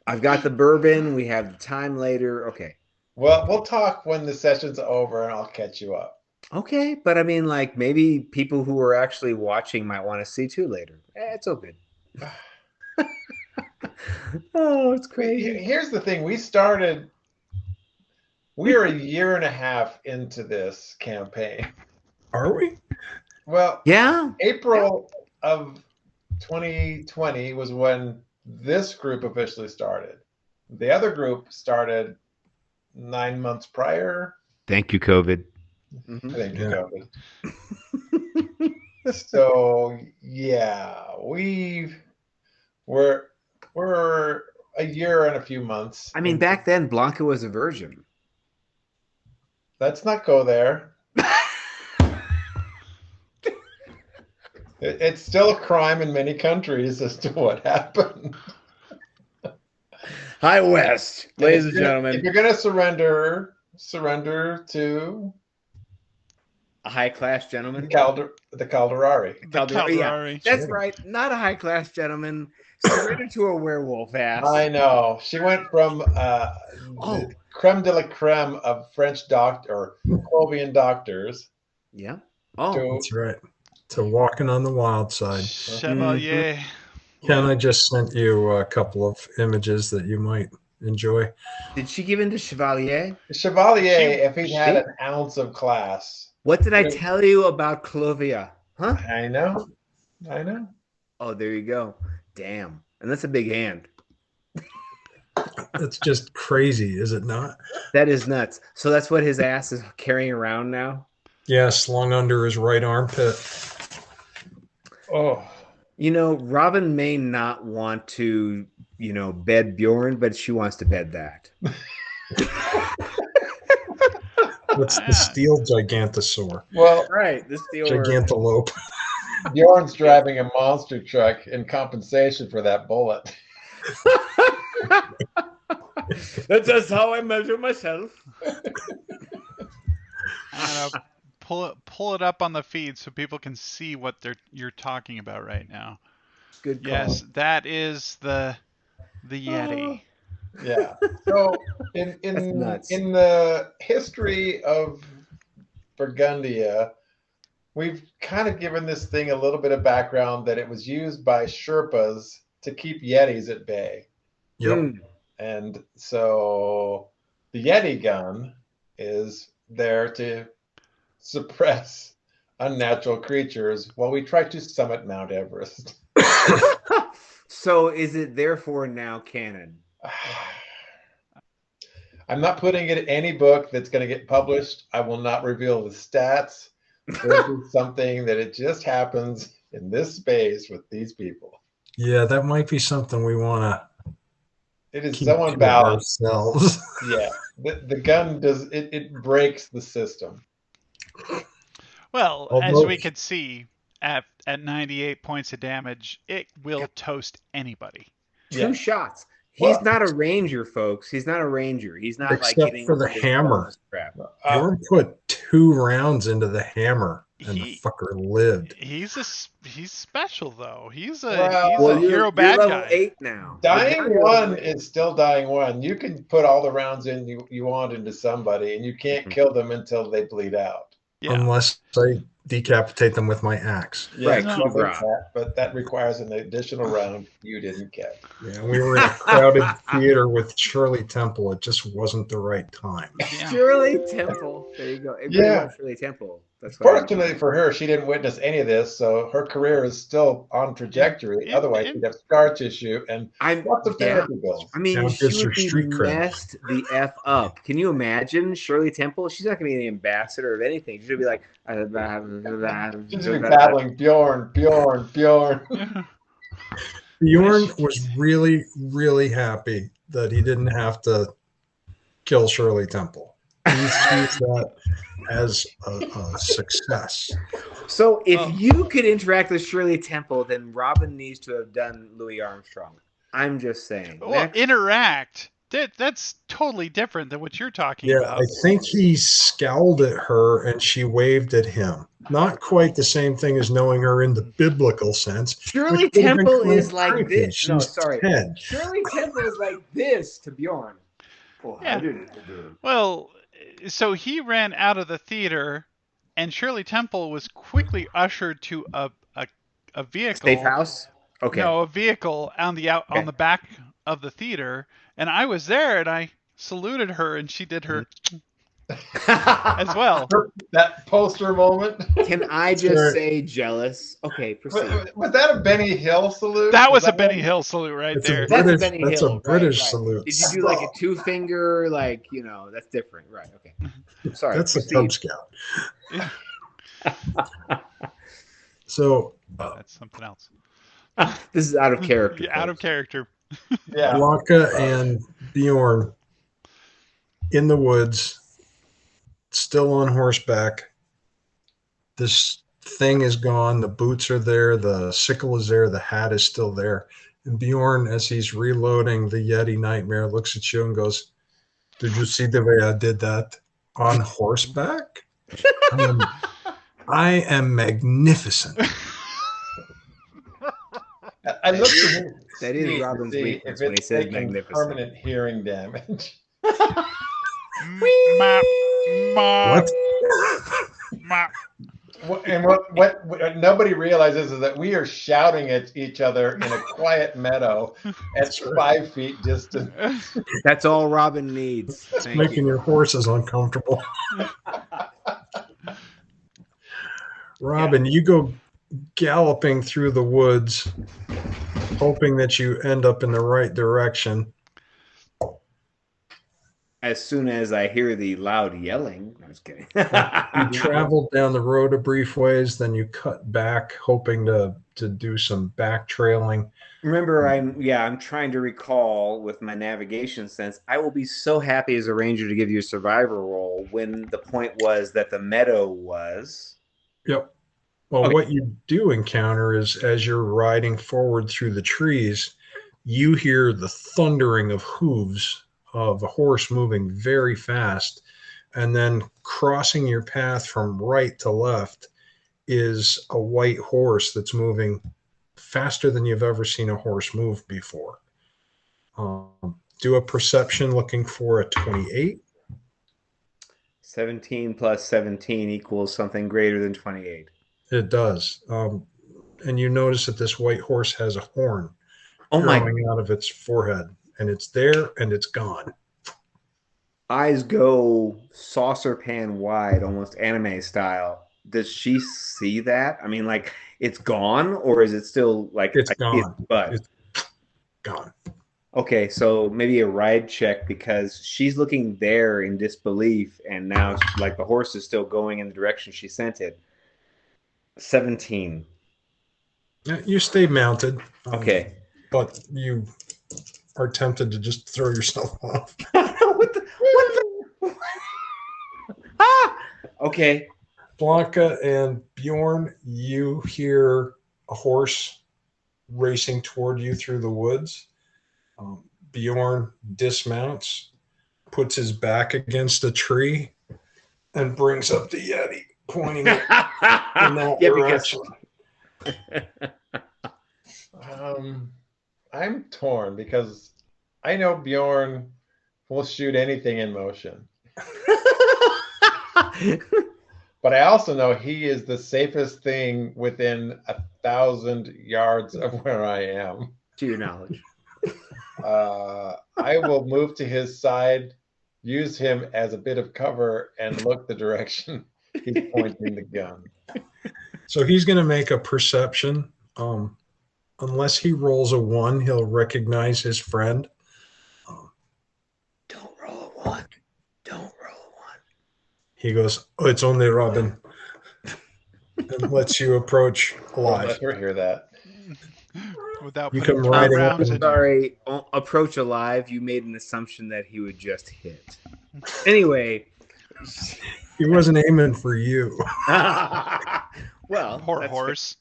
Speaker 3: I've got the bourbon. We have the time later. Okay.
Speaker 4: Well, we'll talk when the session's over and I'll catch you up.
Speaker 3: Okay, but I mean, like, maybe people who are actually watching might want to see too later. It's all good. Oh, it's crazy.
Speaker 4: Here's the thing. We're a year and a half into this campaign.
Speaker 2: Are we?
Speaker 4: Well,
Speaker 3: Yeah.
Speaker 4: April of 2020 was when this group officially started. The other group started 9 months prior.
Speaker 3: Thank you, COVID.
Speaker 4: Thank you,
Speaker 2: Yeah.
Speaker 4: COVID. So yeah, we're a year and a few months.
Speaker 3: I mean, back then, Blanca was a virgin.
Speaker 4: Let's not go there. It's still a crime in many countries as to what happened.
Speaker 3: Hi, West, ladies and
Speaker 4: If
Speaker 3: gentlemen.
Speaker 4: you're gonna surrender to
Speaker 3: A high-class
Speaker 4: the
Speaker 3: gentleman.
Speaker 4: Calderari.
Speaker 1: The
Speaker 3: Caldera, yeah.
Speaker 1: Caldari.
Speaker 3: That's right. Not a high-class gentleman. Surrendered to a werewolf ass.
Speaker 4: I know. She went from
Speaker 3: Oh.
Speaker 4: the creme de la creme of French Clovian doctors
Speaker 3: Yeah. Oh.
Speaker 4: to
Speaker 2: That's right. To walking on the wild side.
Speaker 1: Chevalier.
Speaker 2: Ken, I just sent you a couple of images that you might enjoy.
Speaker 3: Did she give in to Chevalier?
Speaker 4: Chevalier if he had an ounce of class.
Speaker 3: What did I tell you about Clovia? Huh?
Speaker 4: I know.
Speaker 3: Oh, there you go. Damn. And that's a big hand.
Speaker 2: It's just crazy, is it not?
Speaker 3: That is nuts. So that's what his ass is carrying around now?
Speaker 2: Yeah, slung under his right armpit.
Speaker 4: Oh,
Speaker 3: Robin may not want to, bed Bjorn, but she wants to bed that.
Speaker 2: What's the steel gigantosaur?
Speaker 4: well,
Speaker 3: Right. This deal.
Speaker 2: Gigantalope.
Speaker 4: Bjorn's driving a monster truck in compensation for that bullet.
Speaker 3: That's just how I measure myself.
Speaker 1: I'm gonna pull it up on the feed so people can see what you're talking about right now.
Speaker 3: Good call.
Speaker 1: Yes, that is the Yeti.
Speaker 4: Yeah. So
Speaker 3: That's
Speaker 4: in
Speaker 3: nuts.
Speaker 4: in the history of Burgundia, we've kind of given this thing a little bit of background that it was used by Sherpas to keep Yetis at bay.
Speaker 2: Yep.
Speaker 3: Mm.
Speaker 4: And so the Yeti gun is there to suppress unnatural creatures while we try to summit Mount Everest.
Speaker 3: So is it therefore now canon?
Speaker 4: I'm not putting it in any book that's going to get published. I will not reveal the stats. This is something that it just happens in this space with these people.
Speaker 2: Yeah, that might be something we want to
Speaker 4: It is
Speaker 2: keep
Speaker 4: so
Speaker 2: to
Speaker 4: unbalanced.
Speaker 2: ourselves.
Speaker 4: Yeah, the gun does it breaks the system.
Speaker 1: Well, as
Speaker 2: Although-
Speaker 1: we could see, at 98 points of damage, it will toast anybody.
Speaker 3: Two
Speaker 4: Yeah.
Speaker 3: shots. He's
Speaker 4: Well-
Speaker 3: not a ranger, folks. He's not a ranger. He's not like
Speaker 2: Except
Speaker 3: getting
Speaker 2: for the
Speaker 3: away with
Speaker 2: hammer.
Speaker 3: all this crap.
Speaker 2: Bjorn put 2 rounds into the hammer, and the
Speaker 1: He-
Speaker 2: fucker lived.
Speaker 1: He's special though. He's a
Speaker 4: Well,
Speaker 1: hero bad
Speaker 3: level
Speaker 1: guy.
Speaker 3: 8 now.
Speaker 4: Dying
Speaker 3: You're
Speaker 4: one
Speaker 3: level 8.
Speaker 4: is still dying one. You can put all the rounds in you want into somebody, and you can't kill them until they bleed out.
Speaker 1: Yeah.
Speaker 2: Unless I decapitate them with my axe.
Speaker 4: Yeah,
Speaker 3: Right,
Speaker 4: no,
Speaker 3: coup de grace.
Speaker 4: but that requires an additional round you didn't get.
Speaker 2: Yeah, we were in a crowded theater with Shirley Temple. It just wasn't the right time.
Speaker 1: Yeah.
Speaker 3: Shirley Temple. There you go. Everybody
Speaker 4: Yeah.
Speaker 3: loves Shirley Temple. That's why.
Speaker 4: Fortunately for her, she didn't witness any of this, so her career is still on trajectory. Otherwise, she'd have scar tissue and lots of therapy bills.
Speaker 3: I mean,
Speaker 2: Count
Speaker 3: she
Speaker 2: as her
Speaker 3: would be
Speaker 2: street cred.
Speaker 3: messed the F up. Can you imagine Shirley Temple? She's not going to be an ambassador of anything. She's going to be like,
Speaker 4: She's just be battling Bjorn.
Speaker 2: Bjorn was really, really happy that he didn't have to kill Shirley Temple. He sees that as a success.
Speaker 3: So if you could interact with Shirley Temple, then Robin needs to have done Louis Armstrong. I'm just saying.
Speaker 1: Well,
Speaker 3: Next.
Speaker 1: interact. That's totally different than what you're talking
Speaker 2: Yeah,
Speaker 1: about.
Speaker 2: I think he scowled at her and she waved at him. Not quite the same thing as knowing her in the biblical sense.
Speaker 3: Shirley
Speaker 2: which would have been
Speaker 3: Temple
Speaker 2: kind of
Speaker 3: is like
Speaker 2: creepy.
Speaker 3: this. No,
Speaker 2: She's
Speaker 3: sorry.
Speaker 2: 10.
Speaker 3: Shirley Temple is like this to Bjorn. Oh,
Speaker 1: Yeah.
Speaker 3: I didn't do it.
Speaker 1: Well, so he ran out of the theater, and Shirley Temple was quickly ushered to a vehicle.
Speaker 3: Safe house? Okay.
Speaker 1: No, a vehicle on
Speaker 3: Okay.
Speaker 1: the back of the theater, and I was there, and I saluted her, and she did her as well.
Speaker 4: That poster moment.
Speaker 3: Can I just say jealous? Okay, proceed.
Speaker 4: Was that a Benny Hill salute?
Speaker 1: That was a
Speaker 4: that
Speaker 1: Benny
Speaker 4: one?
Speaker 1: Hill salute right
Speaker 2: It's
Speaker 1: there.
Speaker 3: That's a
Speaker 2: British,
Speaker 3: Benny
Speaker 2: that's
Speaker 3: Hill,
Speaker 2: a
Speaker 3: right,
Speaker 2: British
Speaker 3: right.
Speaker 2: salute.
Speaker 3: Did you do like a 2-finger, like, that's different. Right, okay. Sorry.
Speaker 2: That's a
Speaker 3: proceed.
Speaker 2: Cub Scout. So
Speaker 1: That's something else.
Speaker 3: This is out of character.
Speaker 1: Yeah, out of
Speaker 3: folks.
Speaker 1: character.
Speaker 4: Yeah.
Speaker 2: Blanca and Bjorn in the woods, still on horseback. This thing is gone. The boots are there. The sickle is there. The hat is still there. And Bjorn, as he's reloading the Yeti Nightmare, looks at you and goes, "Did you see the way I did that on horseback? I am magnificent."
Speaker 4: I looked at him
Speaker 3: That is
Speaker 4: to
Speaker 3: Robin's
Speaker 4: see
Speaker 3: weakness
Speaker 4: if
Speaker 3: when he
Speaker 4: it's
Speaker 3: says
Speaker 4: taking
Speaker 3: magnificent.
Speaker 4: permanent hearing damage.
Speaker 1: Mop, mop,
Speaker 2: What?
Speaker 1: mop.
Speaker 4: And what nobody realizes is that we are shouting at each other in a quiet meadow at
Speaker 2: That's right.
Speaker 4: 5 feet distance.
Speaker 3: That's all Robin needs. Thank
Speaker 2: Making
Speaker 3: you.
Speaker 2: your horses uncomfortable. Robin, you go galloping through the woods, hoping that you end up in the right direction.
Speaker 3: As soon as I hear the loud yelling, I'm just kidding.
Speaker 2: You travel down the road a brief ways, then you cut back, hoping to do some back trailing.
Speaker 3: Remember, I'm trying to recall with my navigation sense. I will be so happy as a ranger to give you a survivor roll when the point was that the meadow was.
Speaker 2: Yep. Well,
Speaker 3: Okay.
Speaker 2: what you do encounter is as you're riding forward through the trees, you hear the thundering of hooves of a horse moving very fast, and then crossing your path from right to left is a white horse that's moving faster than you've ever seen a horse move before. Do a perception looking for a 28.
Speaker 3: 17 plus 17 equals something greater than 28.
Speaker 2: It does. And you notice that this white horse has a horn
Speaker 3: Oh my!
Speaker 2: growing out of its forehead, and it's there and it's gone.
Speaker 3: Eyes go saucer pan wide, almost anime style. Does she see that? I mean, like it's gone, or is it still like
Speaker 2: It's
Speaker 3: I see its
Speaker 2: gone.
Speaker 3: butt?
Speaker 2: It's gone.
Speaker 3: Okay, so maybe a ride check because she's looking there in disbelief, and now like the horse is still going in the direction she sent it. 17.
Speaker 2: You stay mounted.
Speaker 3: Okay.
Speaker 2: But you are tempted to just throw yourself off.
Speaker 3: What the? Ah! Okay.
Speaker 2: Blanca and Bjorn, you hear a horse racing toward you through the woods. Bjorn dismounts, puts his back against a tree, and brings up the Yeti, pointing it in that direction.
Speaker 4: I'm torn because I know Bjorn will shoot anything in motion. But I also know he is the safest thing within 1,000 yards of where I am.
Speaker 3: To your knowledge.
Speaker 4: I will move to his side, use him as a bit of cover, and look the direction he's pointing the gun.
Speaker 2: So he's going to make a perception. Unless he rolls a 1, he'll recognize his friend.
Speaker 3: Don't roll a 1. Don't roll a 1.
Speaker 2: He goes, "Oh, it's only Robin," and lets you approach alive.
Speaker 4: Let her hear that.
Speaker 1: Without
Speaker 2: You
Speaker 1: putting
Speaker 2: come
Speaker 1: 12
Speaker 2: riding up
Speaker 1: rounds
Speaker 2: and-
Speaker 1: in you.
Speaker 3: Sorry, approach alive. You made an assumption that he would just hit. Anyway.
Speaker 2: He wasn't aiming for you.
Speaker 3: Well,
Speaker 1: Poor horse.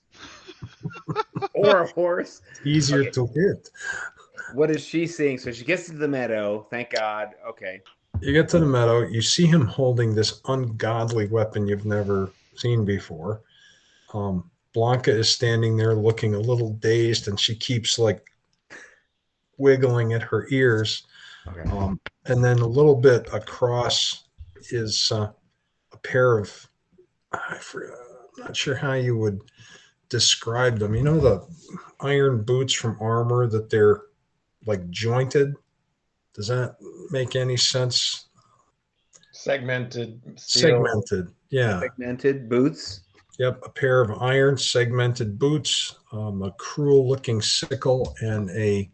Speaker 3: Or a horse.
Speaker 2: Easier
Speaker 3: Okay.
Speaker 2: to hit.
Speaker 3: What is she seeing? So she gets to the meadow. Thank God. Okay.
Speaker 2: You get to the meadow. You see him holding this ungodly weapon you've never seen before. Blanca is standing there looking a little dazed, and she keeps like wiggling at her ears.
Speaker 3: Okay.
Speaker 2: And then a little bit across is a pair of, I'm not sure how you would describe them. You know the iron boots from armor that they're like jointed? Does that make any sense?
Speaker 4: Segmented steel.
Speaker 2: Segmented, yeah.
Speaker 3: Segmented boots.
Speaker 2: Yep, a pair of iron segmented boots, a cruel-looking sickle, and a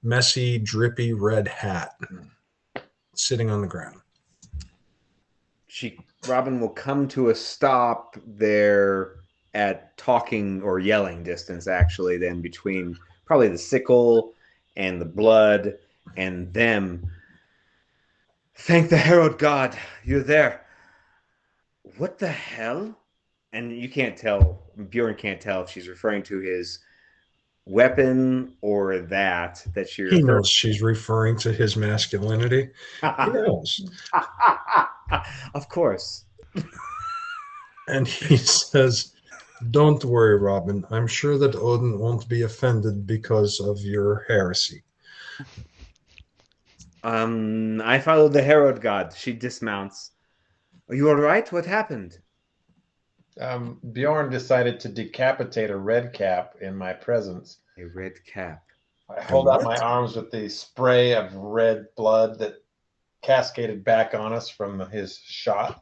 Speaker 2: messy, drippy red hat sitting on the ground.
Speaker 3: Robin will come to a stop there at talking or yelling distance, actually, then between probably the sickle and the blood and them. Thank the Herald God, you're there. What the hell? And you can't tell, Bjorn can't tell if she's referring to his weapon or that you're.
Speaker 2: He knows she's referring to his masculinity. He knows.
Speaker 3: Of course.
Speaker 2: And he says, "Don't worry, Robin. I'm sure that Odin won't be offended because of your heresy."
Speaker 3: I followed the Herald God. She dismounts. Are you all right? What happened?
Speaker 4: Bjorn decided to decapitate a red cap in my presence.
Speaker 3: A red cap.
Speaker 4: I hold out my arms with the spray of red blood that cascaded back on us from his shot.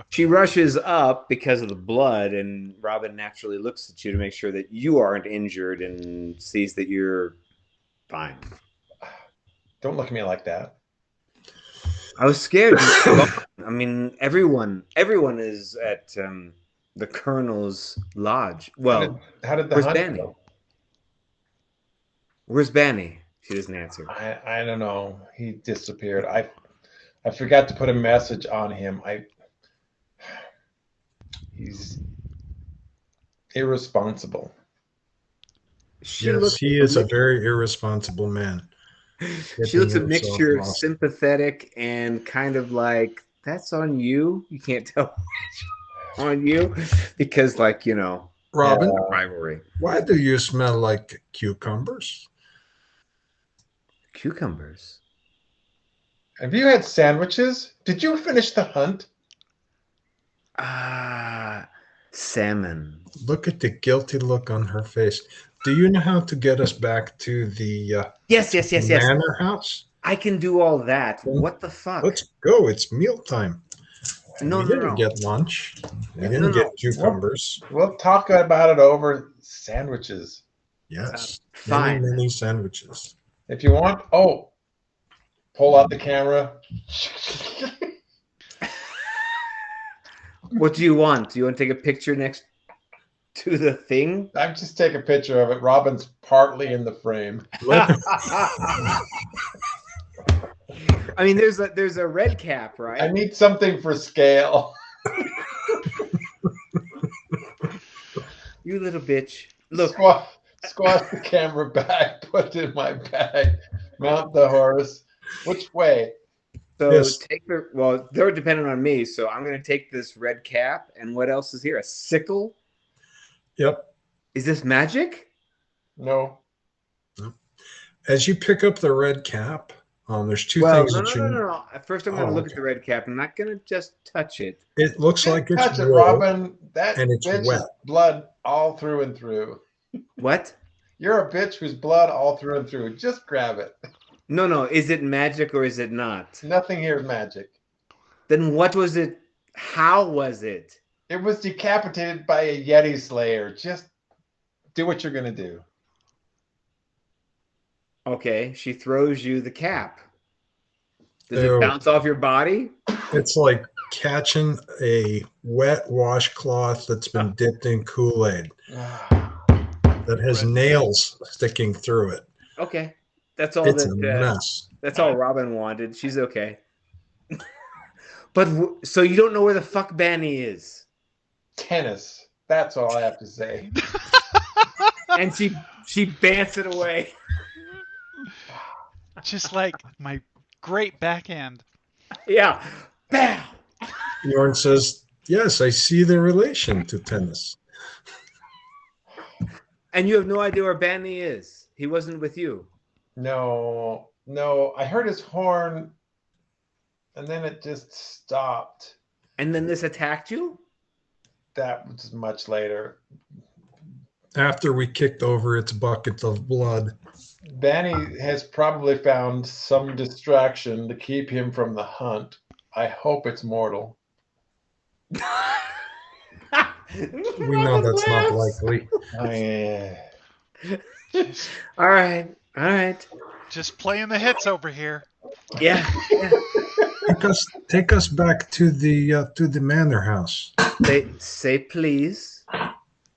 Speaker 3: She rushes up because of the blood, and Robin naturally looks at you to make sure that you aren't injured and sees that you're fine.
Speaker 4: Don't look at me like that.
Speaker 3: I was scared. I mean, everyone is at the Colonel's lodge. Well,
Speaker 4: how did the
Speaker 3: where's
Speaker 4: hunt
Speaker 3: Bani?
Speaker 4: go?
Speaker 3: Where's Bani? She doesn't answer.
Speaker 4: I don't know. He disappeared. I forgot to put a message on him. He's irresponsible.
Speaker 2: Yes, he is a very irresponsible man.
Speaker 3: She looks a
Speaker 2: Getting yourself
Speaker 3: mixture of
Speaker 2: lost.
Speaker 3: sympathetic and kind of like, that's on you. You can't tell on you because, like,
Speaker 2: Robin,
Speaker 3: rivalry.
Speaker 2: why do you smell like cucumbers?
Speaker 3: Cucumbers.
Speaker 4: Have you had sandwiches? Did you finish the hunt?
Speaker 3: Ah, salmon.
Speaker 2: Look at the guilty look on her face. Do you know how to get us back to the
Speaker 3: Yes, yes, yes, yes.
Speaker 2: manor house?
Speaker 3: I can do all that. What the fuck?
Speaker 2: Let's go. It's mealtime.
Speaker 3: No,
Speaker 2: We
Speaker 3: no,
Speaker 2: didn't
Speaker 3: no.
Speaker 2: get lunch. We
Speaker 4: Yeah.
Speaker 2: didn't
Speaker 3: No,
Speaker 2: get
Speaker 3: no.
Speaker 2: cucumbers.
Speaker 4: We'll talk about it over sandwiches.
Speaker 2: Yes.
Speaker 3: Fine.
Speaker 2: Many sandwiches.
Speaker 4: If you want, pull out the camera.
Speaker 3: What do you want? Do you want to take a picture next to the thing?
Speaker 4: I'm just take a picture of it. Robin's partly in the frame.
Speaker 3: I mean, there's a red cap,
Speaker 4: I
Speaker 3: right?
Speaker 4: need something for scale.
Speaker 3: You little bitch. Look,
Speaker 4: Squash the camera back, put it in my bag, mount the horse. Which way?
Speaker 3: so
Speaker 2: Yes.
Speaker 3: they're dependent on me, so I'm gonna take this red cap. And what else is here? A sickle?
Speaker 2: Yep.
Speaker 3: Is this magic?
Speaker 4: No.
Speaker 2: As you pick up the red cap, there's two
Speaker 3: Well,
Speaker 2: things
Speaker 3: no,
Speaker 2: that
Speaker 3: no,
Speaker 2: you.
Speaker 3: no, no. First, I'm gonna
Speaker 2: Oh,
Speaker 3: look
Speaker 2: okay.
Speaker 3: at the red cap. I'm not gonna just touch it.
Speaker 2: It looks like it's
Speaker 4: Touch it,
Speaker 2: wool,
Speaker 4: Robin. That
Speaker 2: and it's
Speaker 4: bitch is
Speaker 2: wet.
Speaker 4: blood all through and through.
Speaker 3: What?
Speaker 4: You're a bitch who's blood all through and through. Just grab it.
Speaker 3: No, no. Is it magic or is it not?
Speaker 4: Nothing here is magic.
Speaker 3: Then what was it? How was it?
Speaker 4: It was decapitated by a Yeti slayer. Just do what you're gonna do.
Speaker 3: Okay, she throws you the cap. Does
Speaker 2: Ew.
Speaker 3: it bounce off your body?
Speaker 2: It's like catching a wet washcloth that's been dipped in Kool-Aid that has
Speaker 1: Red-
Speaker 2: nails sticking through it.
Speaker 3: Okay, that's all
Speaker 2: It's a
Speaker 3: that.
Speaker 2: mess.
Speaker 3: That's all Robin wanted. She's okay. But so you don't know where the fuck Bani is,
Speaker 4: Tennis. That's all I have to say.
Speaker 3: and she bants it away.
Speaker 1: Just like my great backhand.
Speaker 3: Yeah, bam.
Speaker 2: Bjorn says, yes, I see the relation to tennis.
Speaker 3: And you have no idea where Bani is. He wasn't with you.
Speaker 4: No. I heard his horn, and then it just stopped.
Speaker 3: And then this attacked you?
Speaker 4: That was much later.
Speaker 2: After we kicked over its bucket of blood.
Speaker 4: Bani has probably found some distraction to keep him from the hunt. I hope it's mortal.
Speaker 2: We know that's not likely.
Speaker 4: Oh, yeah.
Speaker 3: All right.
Speaker 1: Just playing the hits over here.
Speaker 3: Yeah.
Speaker 2: Take us back to the manor house,
Speaker 3: Say please.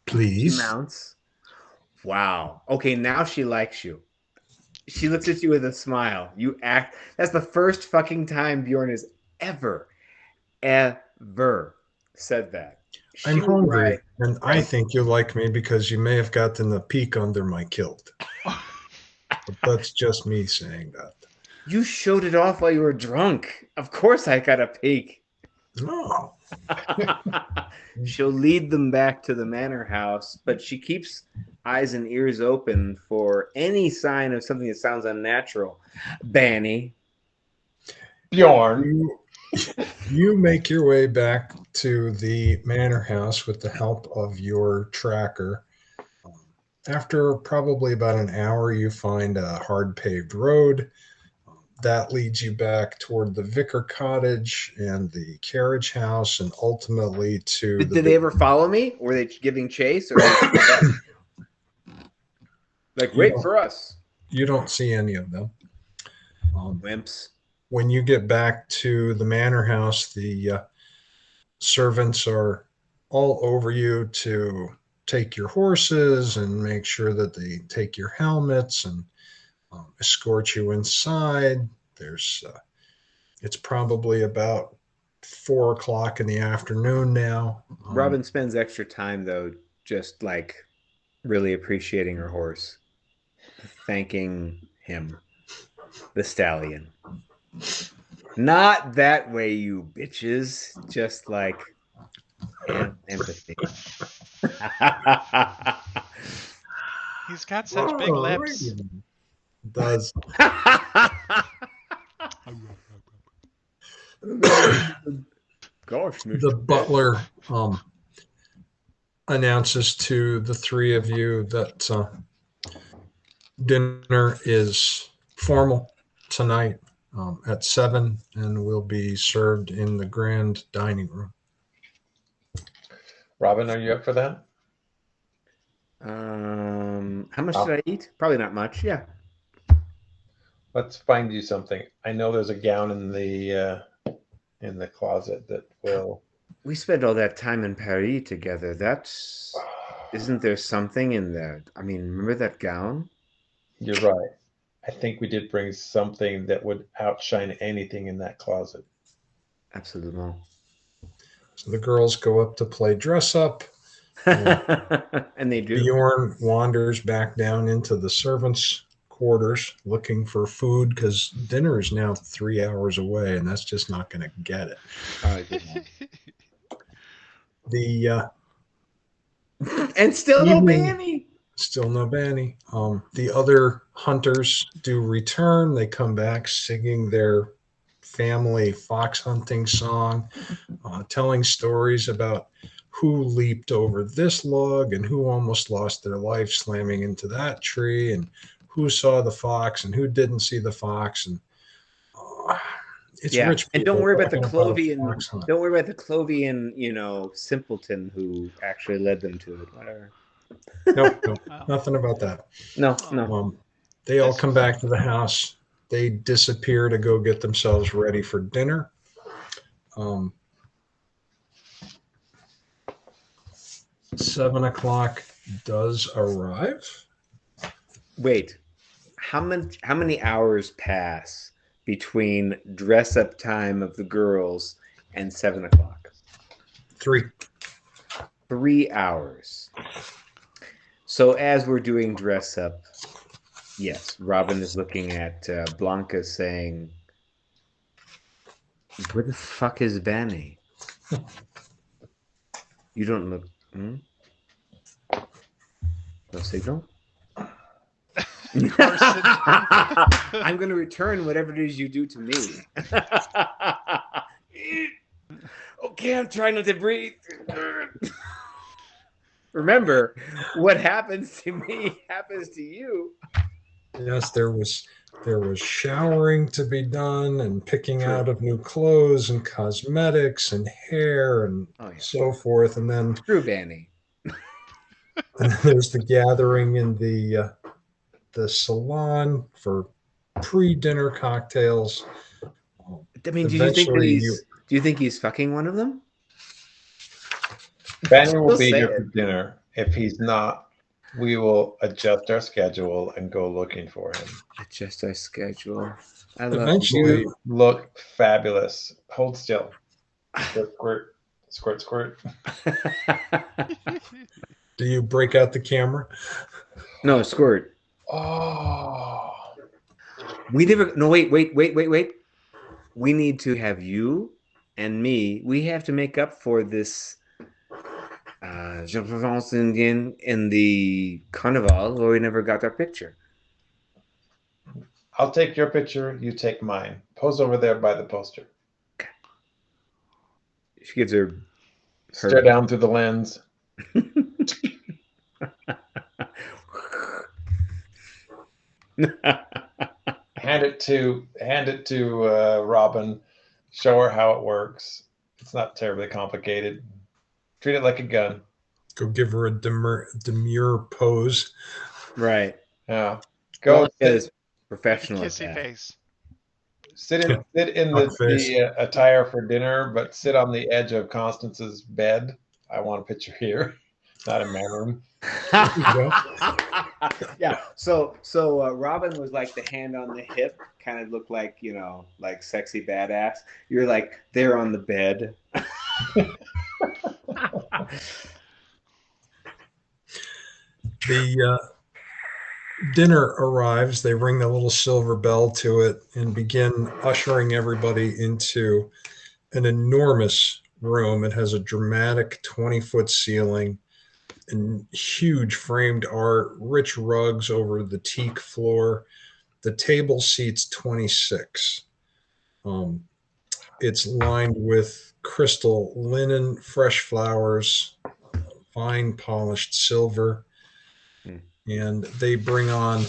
Speaker 2: please.
Speaker 3: She mounts. Wow. Okay, now she likes you. She looks at you with a smile. You act. That's the first fucking time Bjorn has ever said that.
Speaker 2: I'm
Speaker 3: She was
Speaker 2: hungry,
Speaker 3: right.
Speaker 2: and I think you like me because you may have gotten a peek under my kilt. But that's just me saying that.
Speaker 3: You showed it off while you were drunk. Of course I got a peek.
Speaker 2: No.
Speaker 3: She'll lead them back to the manor house, but she keeps eyes and ears open for any sign of something that sounds unnatural. Bani.
Speaker 4: Bjorn.
Speaker 2: You make your way back to the manor house with the help of your tracker. After probably about an hour, you find a hard paved road. That leads you back toward the vicar cottage and the carriage house, and ultimately to
Speaker 3: Did they ever follow me? Were they giving chase? Or like, wait for us.
Speaker 2: You don't see any of them.
Speaker 3: Wimps.
Speaker 2: When you get back to the manor house, the servants are all over you to take your horses and make sure that they take your helmets and escort you inside. It's probably about 4 o'clock in the afternoon now.
Speaker 3: Robin spends extra time though, just like really appreciating her horse, thanking him. the stallion. Not that way, you bitches. Just like empathy.
Speaker 1: He's got such big lips.
Speaker 2: It does.
Speaker 3: Gosh,
Speaker 2: The butler announces to the three of you that dinner is formal tonight at 7 and will be served in the grand dining room.
Speaker 4: Robin, are you up for that?
Speaker 3: How much did I eat? Probably not much. Yeah.
Speaker 4: Let's find you something. I know there's a gown in the closet that will.
Speaker 3: We spent all that time in Paris together. Isn't there something in there? I mean, remember that gown?
Speaker 4: You're right. I think we did bring something that would outshine anything in that closet.
Speaker 3: Absolutely.
Speaker 2: So the girls go up to play dress up.
Speaker 3: And they do.
Speaker 2: Bjorn wanders back down into the servants' quarters looking for food because dinner is now 3 hours away, and that's just not going to get it.
Speaker 3: And still no Bani.
Speaker 2: Still no Bani. The other hunters do return. They come back singing their family fox hunting song, telling stories about who leaped over this log and who almost lost their life slamming into that tree, and who saw the fox and who didn't see the fox. And it's rich people.
Speaker 3: And don't worry about the Clovian. Don't worry about the Clovian, simpleton who actually led them to it. Whatever.
Speaker 2: Nope, nothing about that.
Speaker 3: No.
Speaker 2: They all come back to the house. They disappear to go get themselves ready for dinner. 7 o'clock does arrive.
Speaker 3: Wait, how many hours pass between dress up time of the girls and 7 o'clock?
Speaker 2: 3.
Speaker 3: 3 hours. So as we're doing dress up, yes, Robin is looking at Blanca saying, "Where the fuck is Bani? You don't look. No signal." I'm going to return whatever it is you do to me. Okay, I'm trying not to breathe. Remember, what happens to me happens to you.
Speaker 2: Yes, there was showering to be done and picking out of new clothes and cosmetics and hair and so forth. And then
Speaker 3: True, Bani.
Speaker 2: And there's the gathering in the salon for pre-dinner cocktails.
Speaker 3: I mean, do you think he's fucking one of them?
Speaker 4: Bani will be here for dinner. If he's not, we will adjust our schedule and go looking for him.
Speaker 3: Adjust our schedule.
Speaker 2: Eventually,
Speaker 4: you look fabulous. Hold still. Squirt, squirt, squirt.
Speaker 2: Do you break out the camera?
Speaker 3: No, squirt.
Speaker 4: Oh.
Speaker 3: We never. No, wait. We need to have you and me. We have to make up for this. Jean-Provence Indian in the carnival where we never got our picture.
Speaker 4: I'll take your picture. You take mine. Pose over there by the poster.
Speaker 3: Okay. She gives her.
Speaker 4: Stare down through the lens. Hand it to Robin. Show her how it works. It's not terribly complicated. Treat it like a gun.
Speaker 2: Go give her a demure pose.
Speaker 3: Right.
Speaker 4: Yeah. Go
Speaker 3: as professional.
Speaker 1: Kissy face.
Speaker 4: Sit in the attire for dinner, but sit on the edge of Constance's bed. I want a picture here, not in my room.
Speaker 3: Yeah. So Robin was like the hand on the hip, kind of looked like, like sexy badass. You're like there on the bed.
Speaker 2: Dinner arrives. They ring the little silver bell to it and begin ushering everybody into an enormous room. It has a dramatic 20-foot ceiling and huge framed art, rich rugs over the teak floor. The table seats 26. Um, it's lined with crystal linen, fresh flowers, fine polished silver,
Speaker 3: Hmm.
Speaker 2: and they bring on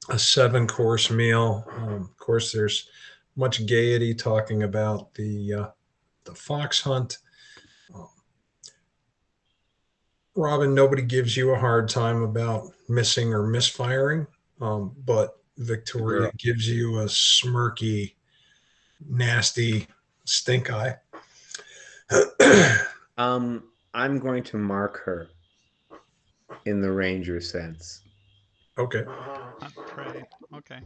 Speaker 2: a 7-course meal. Of course, there's much gaiety talking about the fox hunt. Um, Robin, nobody gives you a hard time about missing or misfiring, but
Speaker 3: The
Speaker 2: Victoria
Speaker 3: girl.
Speaker 2: gives you a smirky, nasty stink eye.
Speaker 3: I'm going to mark her in the ranger sense.
Speaker 2: Okay.
Speaker 1: Hunt prey. Okay.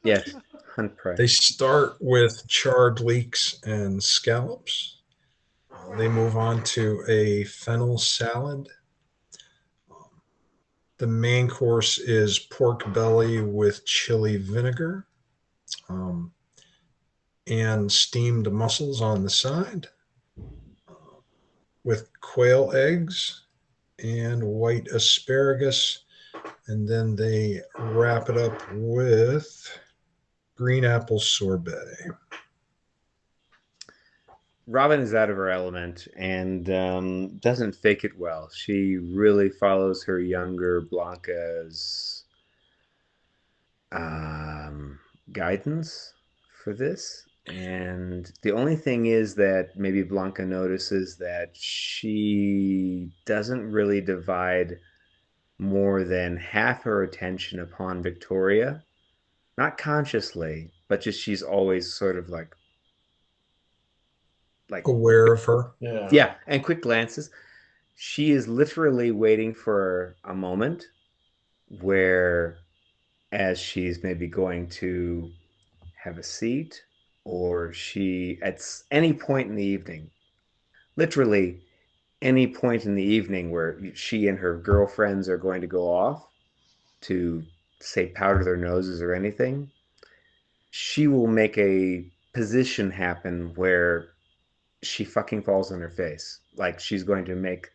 Speaker 3: Yes, hunt prey.
Speaker 2: They start with charred leeks and scallops. They move on to a fennel salad. The main course is pork belly with chili vinegar, um, and steamed mussels on the side, with quail eggs and white asparagus. And then they wrap it up with green apple sorbet.
Speaker 3: Robin is out of her element and doesn't fake it well. She really follows her younger Blanca's um, guidance for this. And the only thing is that maybe Blanca notices that she doesn't really divide more than half her attention upon Victoria. Not consciously, but just she's always sort of like
Speaker 2: Aware of her.
Speaker 4: Yeah.
Speaker 3: yeah, and quick glances. She is literally waiting for a moment where, as she's maybe going to have a seat, or she, at any point in the evening, literally any point in the evening where she and her girlfriends are going to go off to, say, powder their noses or anything, she will make a position happen where she fucking falls on her face. Like she's going to make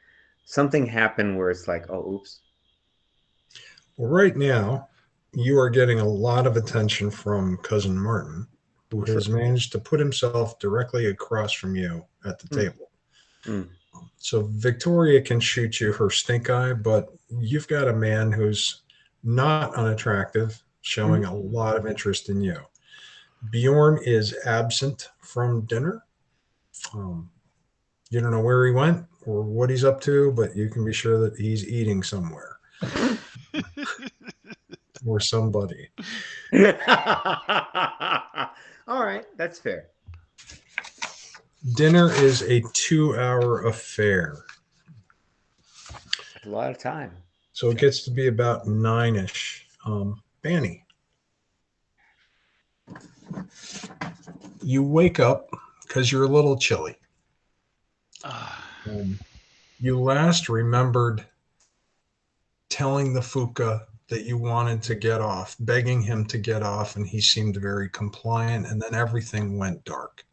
Speaker 3: something happen where it's like, oh, oops.
Speaker 2: Well, right now, you are getting a lot of attention from Cousin Martin, who has managed to put himself directly across from you at the
Speaker 3: Mm,
Speaker 2: table.
Speaker 3: mm,
Speaker 2: So Victoria can shoot you her stink eye, but you've got a man who's not unattractive, showing
Speaker 3: mm.
Speaker 2: a lot of interest in you. Bjorn is absent from dinner. Um, you don't know where he went or what he's up to, but you can be sure that he's eating somewhere or somebody.
Speaker 3: All right, that's fair.
Speaker 2: Dinner is a 2-hour affair.
Speaker 3: That's a lot of time.
Speaker 2: So it gets to be about 9-ish. Bani, you wake up because you're a little chilly. Um, you last remembered telling the Fuka that you wanted to get off, begging him to get off, and he seemed very compliant, and then everything went dark.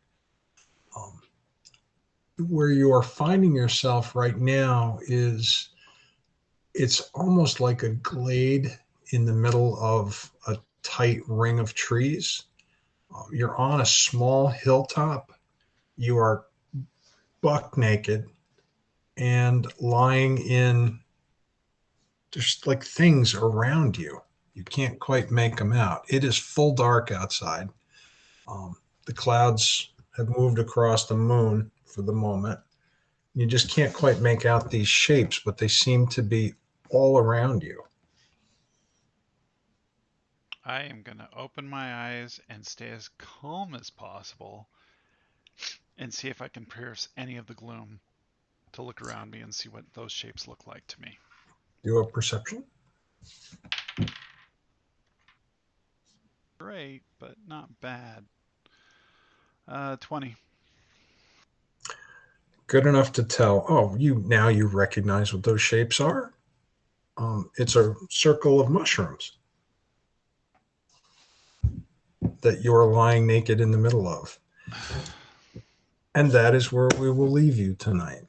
Speaker 2: Um, where you are finding yourself right now is it's almost like a glade in the middle of a tight ring of trees. You're on a small hilltop. You are buck naked and lying in, there's like things around you. You can't quite make them out. It is full dark outside. Um, the clouds have moved across the moon for the moment. You just can't quite make out these shapes, but they seem to be all around you.
Speaker 1: I am going to open my eyes and stay as calm as possible and see if I can pierce any of the gloom to look around me and see what those shapes look like to me.
Speaker 2: Do a perception.
Speaker 1: Great, but not bad. 20.
Speaker 2: Good enough to tell. Oh, you recognize what those shapes are? It's a circle of mushrooms that you are lying naked in the middle of. And that is where we will leave you tonight.